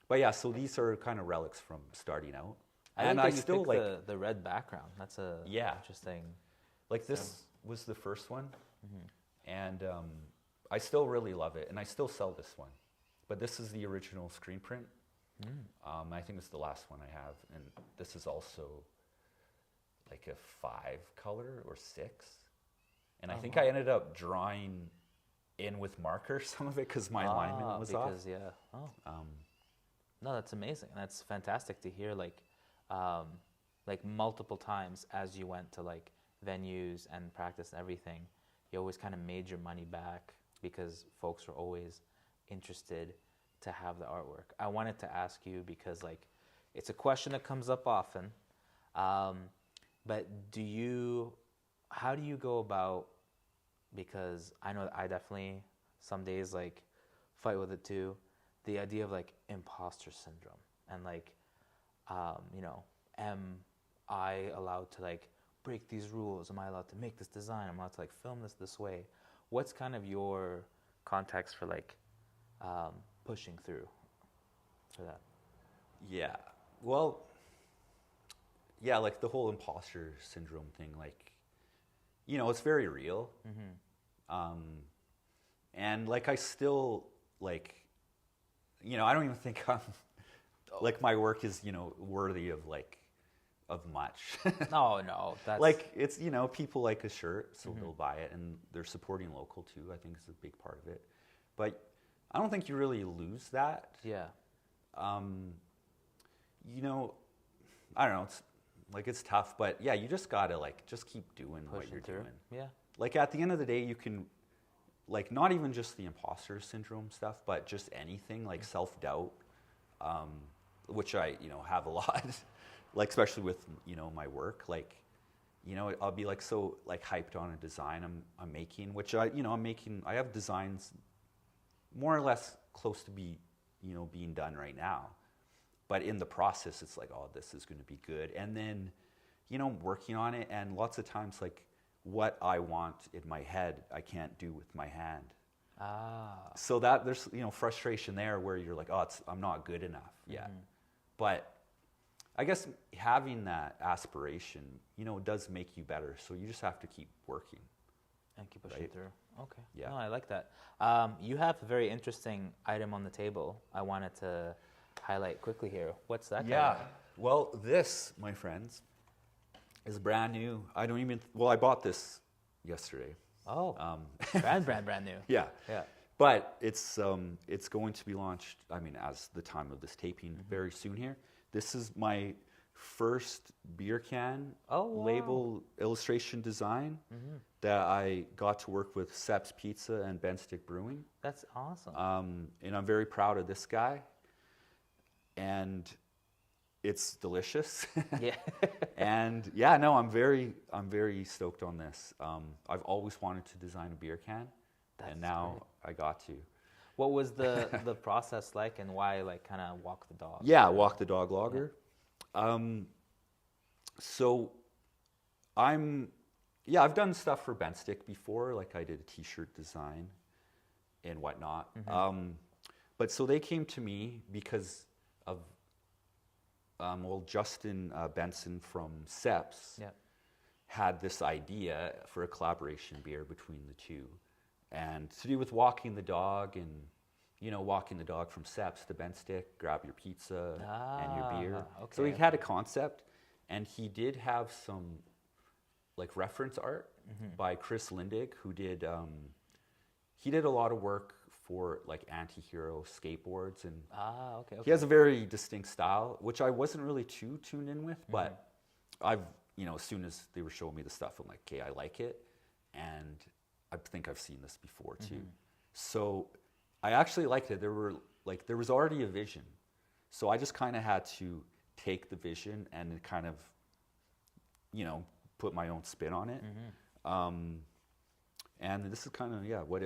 S2: But yeah, so these are kind of relics from starting out.
S1: I still like the red background. That's interesting.
S2: Like, this was the first one, and I still really love it, and I still sell this one. But this is the original screen print. I think it's the last one I have, and this is also like a 5 color or 6. And I think I ended up drawing in with marker some of it because my alignment was off.
S1: Yeah. No, that's amazing. That's fantastic to hear. Like multiple times as you went to like venues and practice and everything, you always kind of made your money back because folks were always interested to have the artwork. I wanted to ask you because like it's a question that comes up often, but how do you go about, because I know that I definitely some days like fight with it too, the idea of like imposter syndrome and like, am I allowed to like break these rules? Am I allowed to make this design? Am I allowed to like film this way? What's kind of your context for like pushing through for that?
S2: Yeah, well, yeah, like the whole imposter syndrome thing, like, it's very real. And like I still like, I don't even think I'm like my work is worthy of like of much.
S1: No, that's
S2: like it's people like a shirt, so they'll buy it, and they're supporting local too. I think is a big part of it, but I don't think you really lose that.
S1: Yeah.
S2: I don't know. It's like it's tough, but yeah, you just gotta like just keep doing what you're doing.
S1: Yeah.
S2: Like at the end of the day, you can like not even just the imposter syndrome stuff, but just anything like self-doubt, which I have a lot. Like especially with my work, like I'll be like so like hyped on a design I'm making, which I'm making. I have designs more or less close to being done right now, but in the process it's like, oh, this is going to be good, and then working on it, and lots of times like what I want in my head I can't do with my hand. So that there's frustration there where you're like, oh, I'm not good enough yet. But I guess having that aspiration, does make you better. So you just have to keep working.
S1: And keep pushing through. Okay.
S2: Yeah.
S1: No, I like that. You have a very interesting item on the table I wanted to highlight quickly here. What's that?
S2: Yeah. Well, this, my friends, is brand new. I bought this yesterday.
S1: Oh, brand new.
S2: Yeah.
S1: Yeah.
S2: But it's going to be launched, as the time of this taping, very soon here. This is my first beer can label illustration design that I got to work with Seps Pizza and Ben Stick Brewing.
S1: That's awesome.
S2: And I'm very proud of this guy. And it's delicious.
S1: Yeah.
S2: And yeah, no, I'm very stoked on this. I've always wanted to design a beer can, and now great. I got to.
S1: What was the process like, and why like kind of walk the dog?
S2: Yeah, walk the dog logger. Yeah. So I've done stuff for Ben Stick before, like I did a t-shirt design and whatnot. But so they came to me because of Justin Benson from Seps had this idea for a collaboration beer between the two, and to do with walking the dog, and walking the dog from Seps to Ben Stick, grab your pizza and your beer. Okay, so he had a concept, and he did have some like reference art by Chris Lindig, who did he did a lot of work for like anti-hero skateboards, and he has a very distinct style, which I wasn't really too tuned in with, but I've as soon as they were showing me the stuff, I'm like, okay, I like it, and I think I've seen this before too. So I actually liked it. There was already a vision, so I just kind of had to take the vision and kind of put my own spin on it. And this is kind of what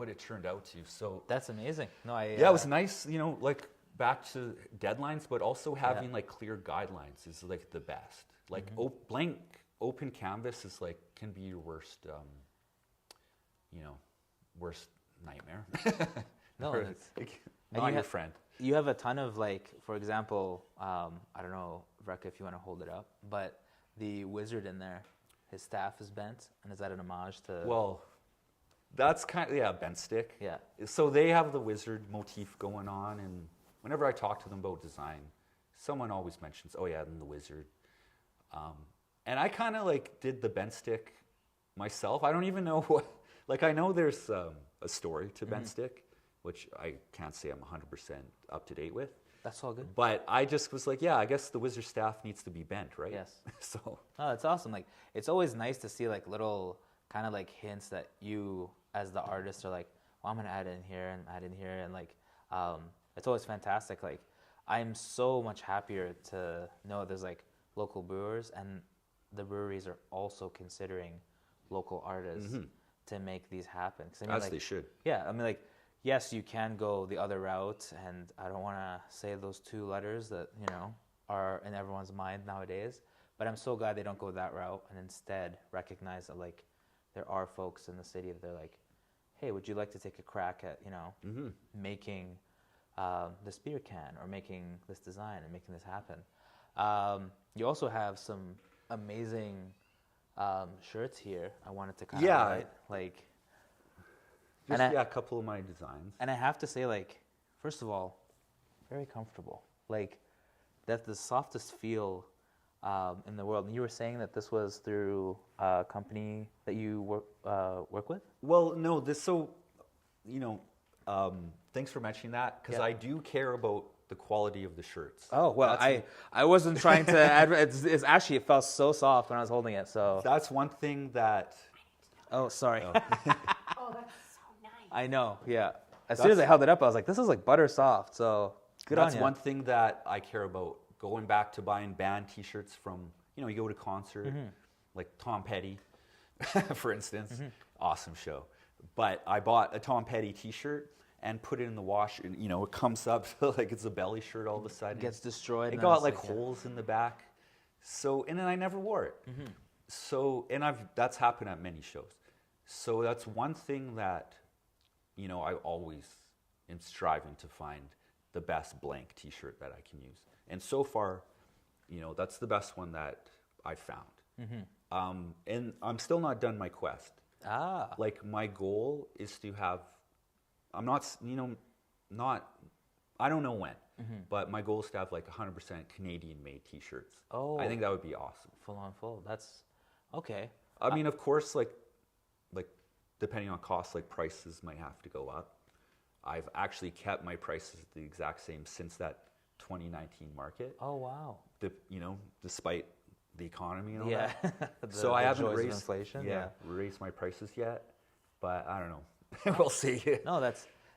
S2: it turned out to. So
S1: that's amazing. No,
S2: it was nice. Like back to deadlines, but also having like clear guidelines is like the best. Like blank open canvas is like can be your worst, worst nightmare.
S1: No,
S2: not your friend.
S1: You have a ton of like, for example, I don't know, Rekha, if you want to hold it up, but the wizard in there, his staff is bent, and is that an homage to?
S2: Well, that's kind of bent stick.
S1: Yeah.
S2: So they have the wizard motif going on, and whenever I talk to them about design, someone always mentions, and the wizard. And I kind of like did the bent stick myself. I don't even know what, like I know there's a story to bent stick, which I can't say I'm 100% up to date with.
S1: That's all good.
S2: But I just was like, yeah, I guess the wizard staff needs to be bent, right?
S1: Yes.
S2: So.
S1: Oh, that's awesome. Like, it's always nice to see like little kind of like hints that you as the artist are like, well, I'm going to add in here and add in here. And like, it's always fantastic. Like, I'm so much happier to know there's like local brewers, and the breweries are also considering local artists to make these happen. 'Cause I mean,
S2: as
S1: like,
S2: they should.
S1: Yeah, I mean, like, yes, you can go the other route, and I don't want to say those two letters that, you know, are in everyone's mind nowadays, but I'm so glad they don't go that route and instead recognize that, like, there are folks in the city that they're like, hey, would you like to take a crack at, you know, making this beer can or making this design and making this happen? You also have some amazing shirts here. I wanted to kind of highlight, like,
S2: just, a couple of my designs.
S1: And I have to say, like, first of all, very comfortable. Like, that's the softest feel in the world. And you were saying that this was through a company that you work with?
S2: Well, no, you know, thanks for mentioning that, because I do care about the quality of the shirts.
S1: Oh, well, I wasn't trying to it's actually, it felt so soft when I was holding it, so.
S2: That's one thing that.
S1: Oh, sorry.
S3: Oh, that's so nice.
S1: I know, yeah. As soon as I held it up, I was like, this is like butter soft, so good on you.
S2: That's one thing that I care about. Going back to buying band T-shirts from, you know, you go to concert, like Tom Petty, for instance, awesome show. But I bought a Tom Petty T-shirt and put it in the wash, and you know, it comes up like it's a belly shirt all of a sudden.
S1: It gets destroyed.
S2: It got like holes in the back. So, and then I never wore it. So, and that's happened at many shows. So that's one thing that, you know, I always am striving to find the best blank T-shirt that I can use. And so far, you know, that's the best one that I've found. And I'm still not done my quest. Like, my goal is to have, I'm not, you know, I don't know when, but my goal is to have like 100% Canadian-made T-shirts.
S1: Oh.
S2: I think that would be awesome.
S1: Full on full. That's, okay.
S2: I mean, of course, like depending on cost, like prices might have to go up. I've actually kept my prices the exact same since that 2019 market.
S1: Oh, wow.
S2: You know, despite the economy and all
S1: Yeah.
S2: that. So I haven't raised
S1: inflation.
S2: raised my prices yet, but I don't know. We'll see.
S1: No,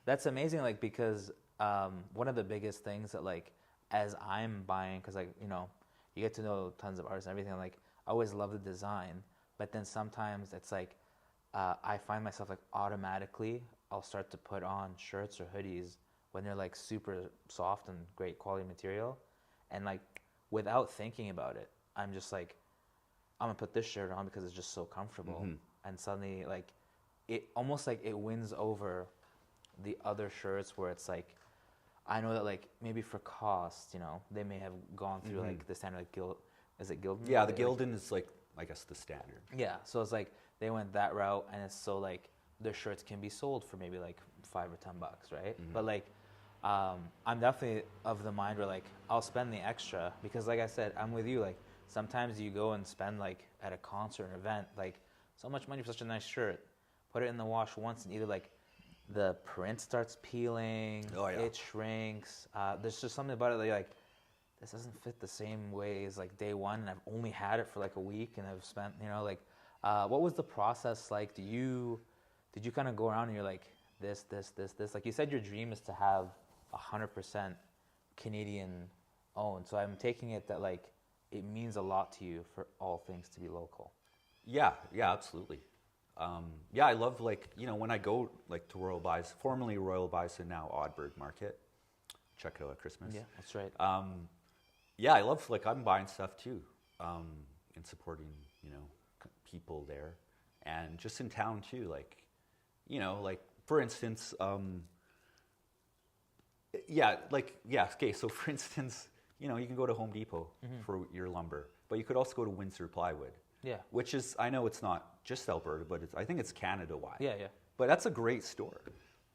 S1: that's amazing. Like, because one of the biggest things that, like, as I'm buying, because, like, you know, you get to know tons of artists and everything. Like, I always love the design, but then sometimes it's like I find myself like automatically I'll start to put on shirts or hoodies when they're like super soft and great quality material, and like without thinking about it, I'm just like, I'm gonna put this shirt on because it's just so comfortable, and suddenly like it almost like it wins over the other shirts where it's like, I know that like maybe for cost, you know, they may have gone through like the standard like is it Gildan?
S2: Yeah, the Gildan is like, I guess, the standard.
S1: Yeah, so it's like they went that route, and it's so like their shirts can be sold for maybe like $5 or $10, right? But like I'm definitely of the mind where like I'll spend the extra because, like I said, I'm with you. Like sometimes you go and spend like at a concert or event like so much money for such a nice shirt, put it in the wash once, and either like the print starts peeling, it shrinks. There's just something about it that you're like, this doesn't fit the same way as like day one, and I've only had it for like a week, and I've spent, you know, like, what was the process like? Did you kind of go around and you're like, this? Like you said, your dream is to have 100% Canadian owned. So I'm taking it that like it means a lot to you for all things to be local.
S2: Yeah, absolutely. Yeah, I love, like, you know, when I go like to Royal Bison, formerly Royal Bison, now Oddbird Market. Check it out at Christmas.
S1: Yeah, that's right.
S2: Yeah, I love, like, I'm buying stuff too, and supporting, you know, people there, and just in town too. Like, you know, like for instance, okay. So for instance, you know, you can go to Home Depot for your lumber, but you could also go to Windsor Plywood. Yeah. Which is, I know it's not just Alberta, but I think it's Canada-wide.
S1: Yeah.
S2: But that's a great store.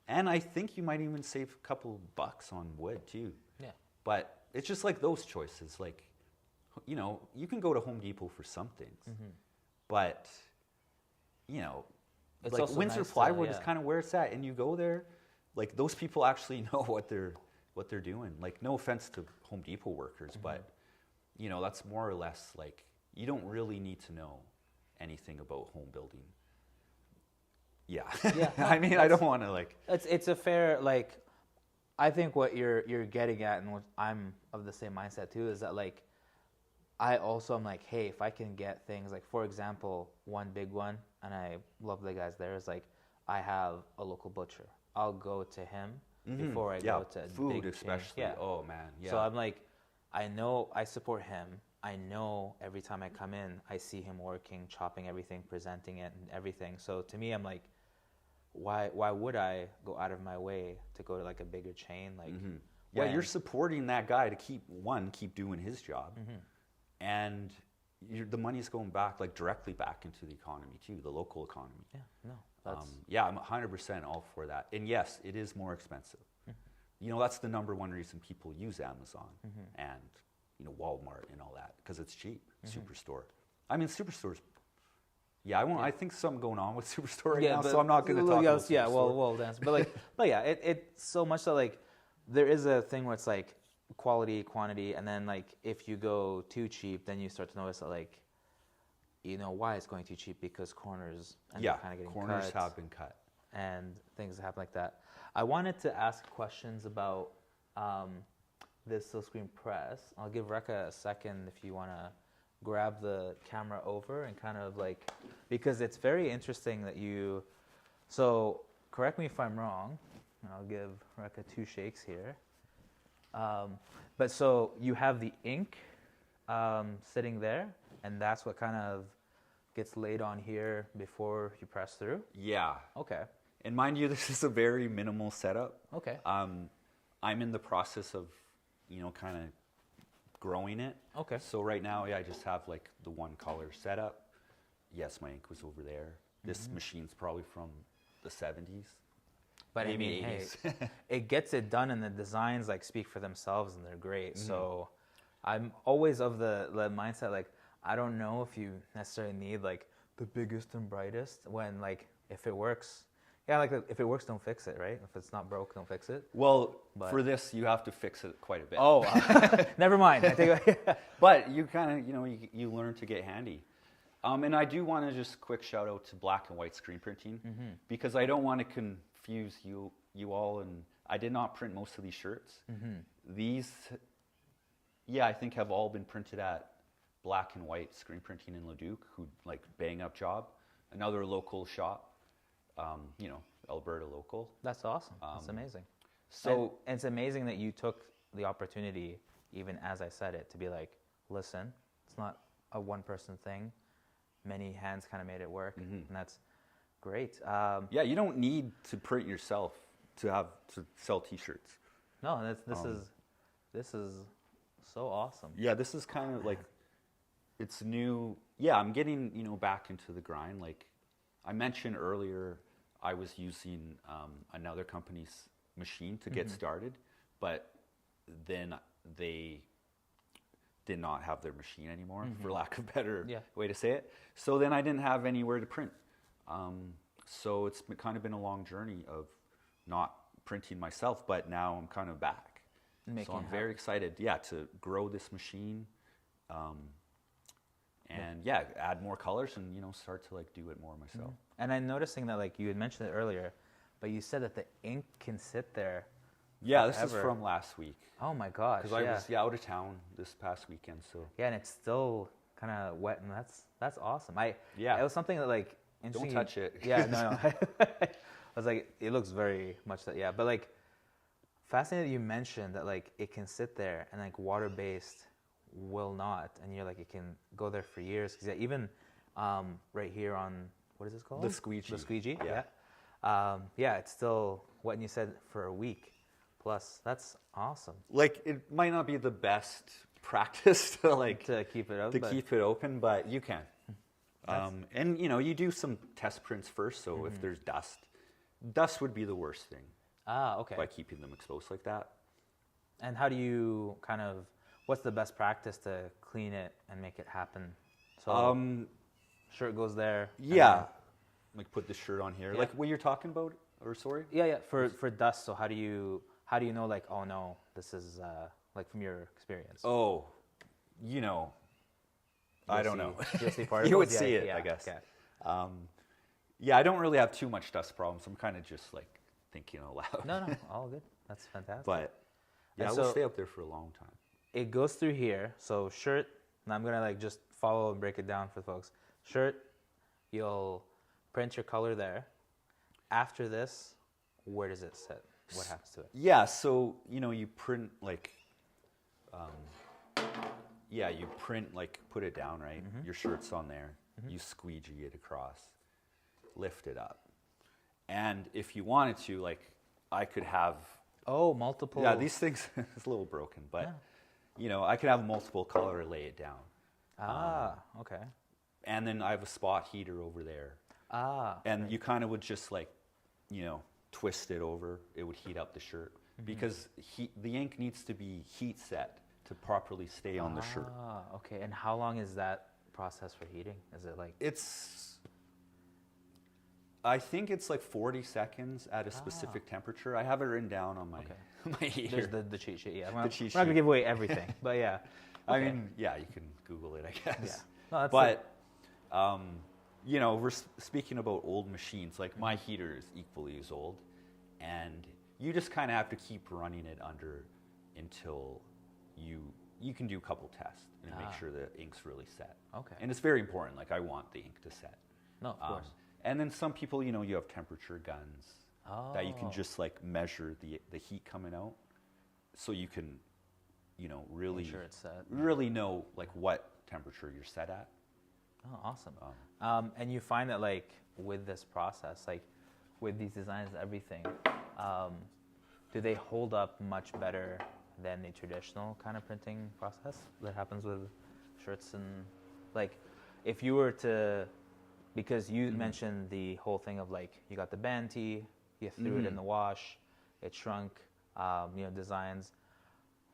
S2: And I think you might even save a couple bucks on wood too.
S1: Yeah.
S2: But it's just like those choices, like you know, you can go to Home Depot for some things, but, you know,
S1: It's
S2: like
S1: also
S2: Windsor
S1: nice to-
S2: plywood
S1: yeah.
S2: is kind of where it's at, and you go there, like those people actually know what they're doing. Like, no offense to Home Depot workers, but you know, that's more or less like you don't really need to know anything about home building. Yeah,
S1: Yeah, no,
S2: I mean, I don't want to like.
S1: It's a fair, like, I think what you're getting at, and what I'm of the same mindset too, is that like I also am like, hey, if I can get things like, for example, one big one, and I love the guys there, is like I have a local butcher. I'll go to him before I go to
S2: food,
S1: big
S2: especially.
S1: chain. Yeah.
S2: Oh man, yeah.
S1: So I'm like, I know I support him. I know every time I come in, I see him working, chopping everything, presenting it, and everything. So to me, I'm like, why would I go out of my way to go to like a bigger chain? Like,
S2: yeah, you're supporting that guy to keep doing his job, and the money's going back, like directly back into the economy too, the local economy.
S1: Yeah, no, that's
S2: yeah, I'm 100% all for that. And yes, it is more expensive. You know, that's the number one reason people use Amazon and, you know, Walmart and all that, because it's cheap. Superstore. I mean, Superstore's. Yeah, I think something going on with Superstore right now, so I'm not going to talk about Superstore.
S1: Yeah, well, that's, but like, but yeah, it's so much that like there is a thing where it's like quality, quantity, and then like if you go too cheap, then you start to notice that like, you know, why it's going too cheap, because corners end up kind of getting
S2: corners
S1: cut,
S2: have been cut,
S1: and things happen like that. I wanted to ask questions about this silkscreen press. I'll give Rekha a second if you want to grab the camera over and kind of like, because it's very interesting that you, so correct me if I'm wrong, and I'll give Rekha 2 shakes here. But so you have the ink sitting there, and that's what kind of gets laid on here before you press through?
S2: Yeah.
S1: Okay.
S2: And mind you, this is a very minimal setup.
S1: Okay.
S2: I'm in the process of, you know, kind of growing it.
S1: Okay.
S2: So right now, yeah, I just have like the one color setup. Yes, my ink was over there. This machine's probably from the 70s.
S1: But
S2: maybe
S1: I mean,
S2: 80s.
S1: hey, it gets it done, and the designs like speak for themselves, and they're great. So I'm always of the mindset, like, I don't know if you necessarily need like the biggest and brightest, when like if it works, yeah, like if it works, don't fix it, right? If it's not broke, don't fix it.
S2: Well, for this, you have to fix it quite a bit.
S1: Oh, never mind. I think,
S2: but you kind of, you know, you learn to get handy. And I do want to just quick shout out to black and white screen printing, because I don't want to confuse you all. And I did not print most of these shirts. These, yeah, I think have all been printed at black and white screen printing in Leduc, who like bang up job. Another local shop, you know, Alberta local.
S1: That's awesome. That's amazing.
S2: So
S1: and it's amazing that you took the opportunity, even as I said it, to be like, listen, it's not a one-person thing. Many hands kind of made it work, and that's great.
S2: Yeah, you don't need to print yourself to sell T-shirts.
S1: No, this is so awesome.
S2: Yeah, this is kind of like, it's new. Yeah, I'm getting, you know, back into the grind. Like I mentioned earlier, I was using another company's machine to get started, but then they did not have their machine anymore, for lack of a better way to say it. So then I didn't have anywhere to print. So it's kind of been a long journey of not printing myself, but now I'm kind of back. So I'm very excited, to grow this machine, and add more colors and, you know, start to like do it more myself.
S1: And I'm noticing that, like, you had mentioned it earlier, but you said that the ink can sit there.
S2: Yeah, this
S1: forever.
S2: is from last week.
S1: Oh my gosh!
S2: Because I was out of town this past weekend, so
S1: yeah, and it's still kind of wet, and that's awesome. It was something that like interesting.
S2: Don't touch it.
S1: Yeah, no. I was like, it looks very much that, but like fascinating that you mentioned that like it can sit there and like water based will not, and you're like it can go there for years, because even right here on, what is this called?
S2: The squeegee.
S1: The squeegee. Yeah. It's still wet, and you said for a week plus. That's awesome.
S2: Like, it might not be the best practice to like
S1: to keep it open,
S2: keep it open, but you can. And you know, you do some test prints first. So if there's dust would be the worst thing.
S1: Okay.
S2: By keeping them exposed like that.
S1: And how do you kind of, what's the best practice to clean it and make it happen? So shirt goes there.
S2: Yeah. Like put the shirt on here.
S1: Yeah.
S2: Like what you're talking about, or sorry?
S1: Yeah. For dust. So how do you know like, oh no, this is like from your experience?
S2: Oh, you know, I don't know.
S1: You'll see particles?
S2: You would see it, I guess.
S1: Okay.
S2: Yeah, I don't really have too much dust problems. I'm kind of just like thinking out loud.
S1: No, all good. That's fantastic.
S2: But yeah,
S1: And
S2: we'll
S1: so
S2: stay up there for a long time.
S1: it goes through here. So shirt, and I'm gonna like just follow and break it down for folks. Shirt, you'll print your color there. After this, where does it sit? What happens to it?
S2: Yeah, so you print like, you print like put it down, right? Your shirt's on there. You squeegee it across, lift it up, and if you wanted to, like, I could have.
S1: Oh, multiple.
S2: Yeah, these things it's a little broken, but I could have multiple color, lay it down.
S1: Okay.
S2: And then I have a spot heater over there. And
S1: right.
S2: you kind of would just like, twist it over. It would heat up the shirt because the ink needs to be heat set to properly stay on the shirt.
S1: Okay. And how long is that process for heating? Is it like?
S2: I think it's like 40 seconds at a specific temperature. I have it written down on my my heater.
S1: There's the cheat sheet. Yeah.
S2: The cheat
S1: we're not gonna
S2: sheet.
S1: give away everything, but yeah.
S2: I mean, yeah, you can Google it, I guess.
S1: Yeah. No,
S2: but we're speaking about old machines. Like my heater is equally as old, and you just kind of have to keep running it under until you can do a couple tests and make sure the ink's really set.
S1: Okay.
S2: And it's very important. Like I want the ink to set.
S1: No, of course.
S2: And then some people, you have temperature guns that you can just like measure the heat coming out, so you can, really
S1: Make sure it's set.
S2: really know like what temperature you're set at.
S1: Oh, awesome. And you find that like with this process, like with these designs and everything, do they hold up much better than the traditional kind of printing process that happens with shirts? And like, if you were to, because you mentioned the whole thing of like, you got the band tee, you threw it in the wash, it shrunk, designs.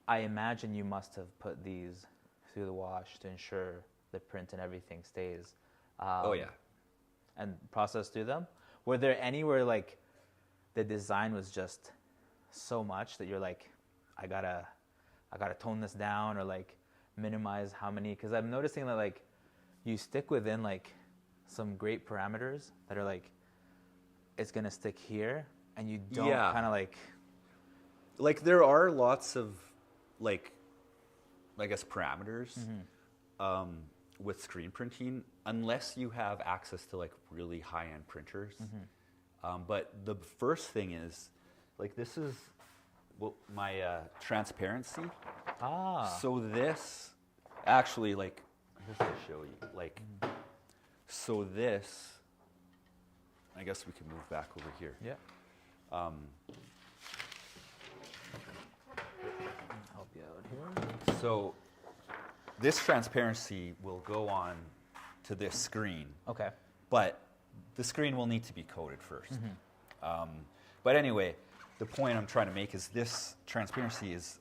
S1: I imagine you must have put these through the wash to ensure the print and everything stays. And process through them. Were there any where like the design was just so much that you're like, I gotta tone this down or like minimize how many? Because I'm noticing that like you stick within like some great parameters that are like, it's gonna stick here, and you don't kind of
S2: like there are lots of like, I guess, parameters with screen printing, unless you have access to like really high-end printers. But the first thing is, like, this is my transparency. So this actually, like, just to show you, like, so this, I guess we can move back over here.
S1: Yeah. Help you out here.
S2: So this transparency will go on to this screen.
S1: Okay.
S2: But the screen will need to be coated first. But anyway, the point I'm trying to make is this transparency is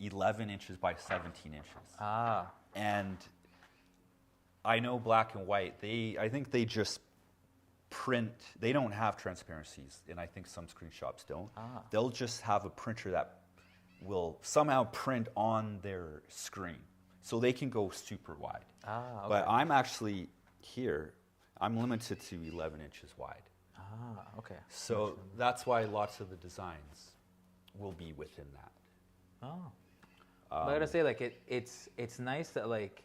S2: 11 inches by 17 inches. And I know black and white, I think they just print, they don't have transparencies, and I think some screen shops don't. They'll just have a printer that will somehow print on their screen, so they can go super wide.
S1: Okay.
S2: But I'm actually here, I'm limited to 11 inches wide.
S1: Okay.
S2: So that's why lots of the designs will be within that.
S1: I gotta say, like, it's nice that like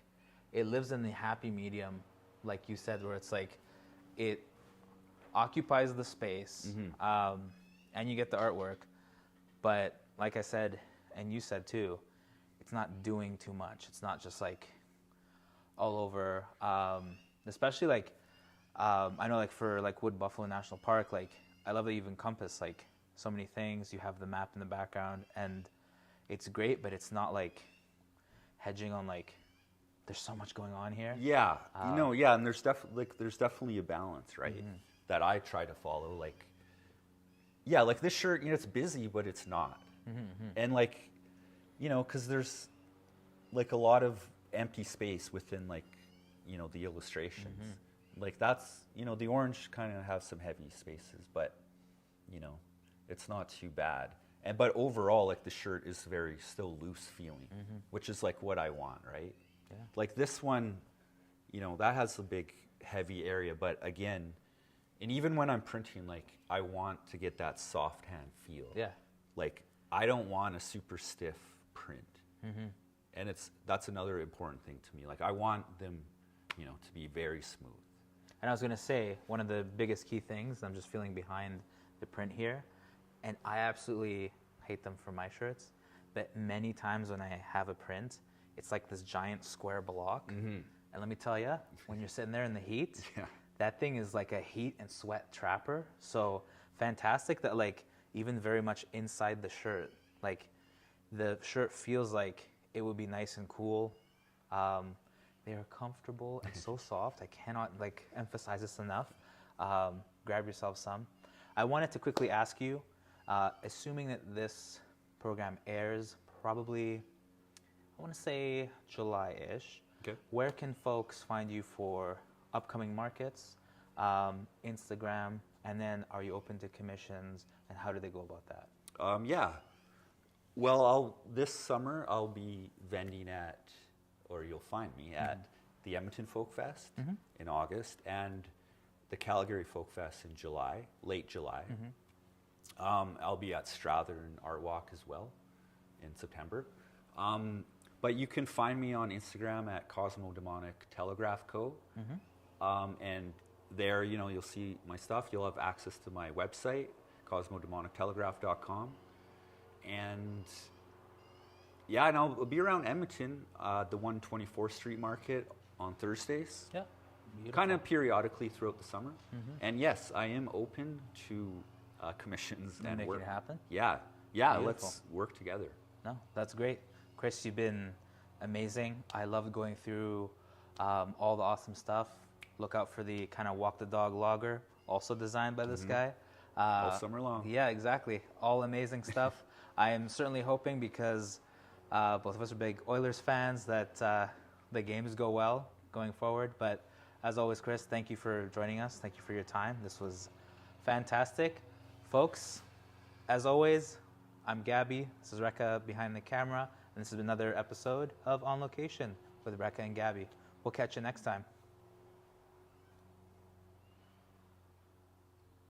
S1: it lives in the happy medium, like you said, where it's like it occupies the space, and you get the artwork, but like I said, and you said too, it's not doing too much. It's not just like all over, especially like I know, like for like Wood Buffalo National Park, like I love that you've encompassed like so many things. You have the map in the background, and it's great, but it's not like hedging on like there's so much going on here.
S2: Yeah, and there's definitely a balance, right? That I try to follow. Like, yeah, like this shirt, it's busy, but it's not. And like, because there's, like a lot of empty space within like, you know, the illustrations. Like that's, you know, the orange kind of has some heavy spaces, but you know, it's not too bad. But overall, like the shirt is very still loose feeling, which is like what I want, right? Yeah. Like this one, you know, that has a big heavy area, but again, and even when I'm printing, like I want to get that soft hand feel. Yeah. Like I don't want a super stiff print. And that's another important thing to me. Like I want them, you know, to be very smooth.
S1: And I was gonna say, one of the biggest key things, I'm just feeling behind the print here, and I absolutely hate them for my shirts, but many times when I have a print, it's like this giant square block. And let me tell you, when you're sitting there in the heat, that thing is like a heat and sweat trapper. So fantastic that like even very much inside the shirt, like the shirt feels like it would be nice and cool. They are comfortable and so soft. I cannot like emphasize this enough. Grab yourself some. I wanted to quickly ask you, assuming that this program airs probably, I want to say July-ish, where can folks find you for upcoming markets, Instagram, and then are you open to commissions, and how do they go about that?
S2: Yeah. Well, this summer I'll be vending at, or you'll find me at the Edmonton Folk Fest in August and the Calgary Folk Fest in July, late July. I'll be at Strathern Art Walk as well in September. But you can find me on Instagram at Cosmo Demonic Telegraph Co. And there, you know, you'll see my stuff. You'll have access to my website, cosmodemonictelegraph.com. And yeah, and I'll be around Edmonton, the 124th Street Market on Thursdays. Yeah. Kind of periodically throughout the summer. And yes, I am open to commissions and
S1: make
S2: work.
S1: It happen.
S2: Yeah.
S1: Beautiful.
S2: Let's work together.
S1: No, that's great. Chris, you've been amazing. I loved going through all the awesome stuff. Look out for the kind of walk the dog logger, also designed by this guy.
S2: All summer long.
S1: Yeah, exactly. All amazing stuff. I am certainly hoping, because both of us are big Oilers fans, that the games go well going forward. But as always, Chris, thank you for joining us. Thank you for your time. This was fantastic. Folks, as always, I'm Gabby. This is Rekha behind the camera. And this is another episode of On Location with Rekha and Gabby. We'll catch you next time.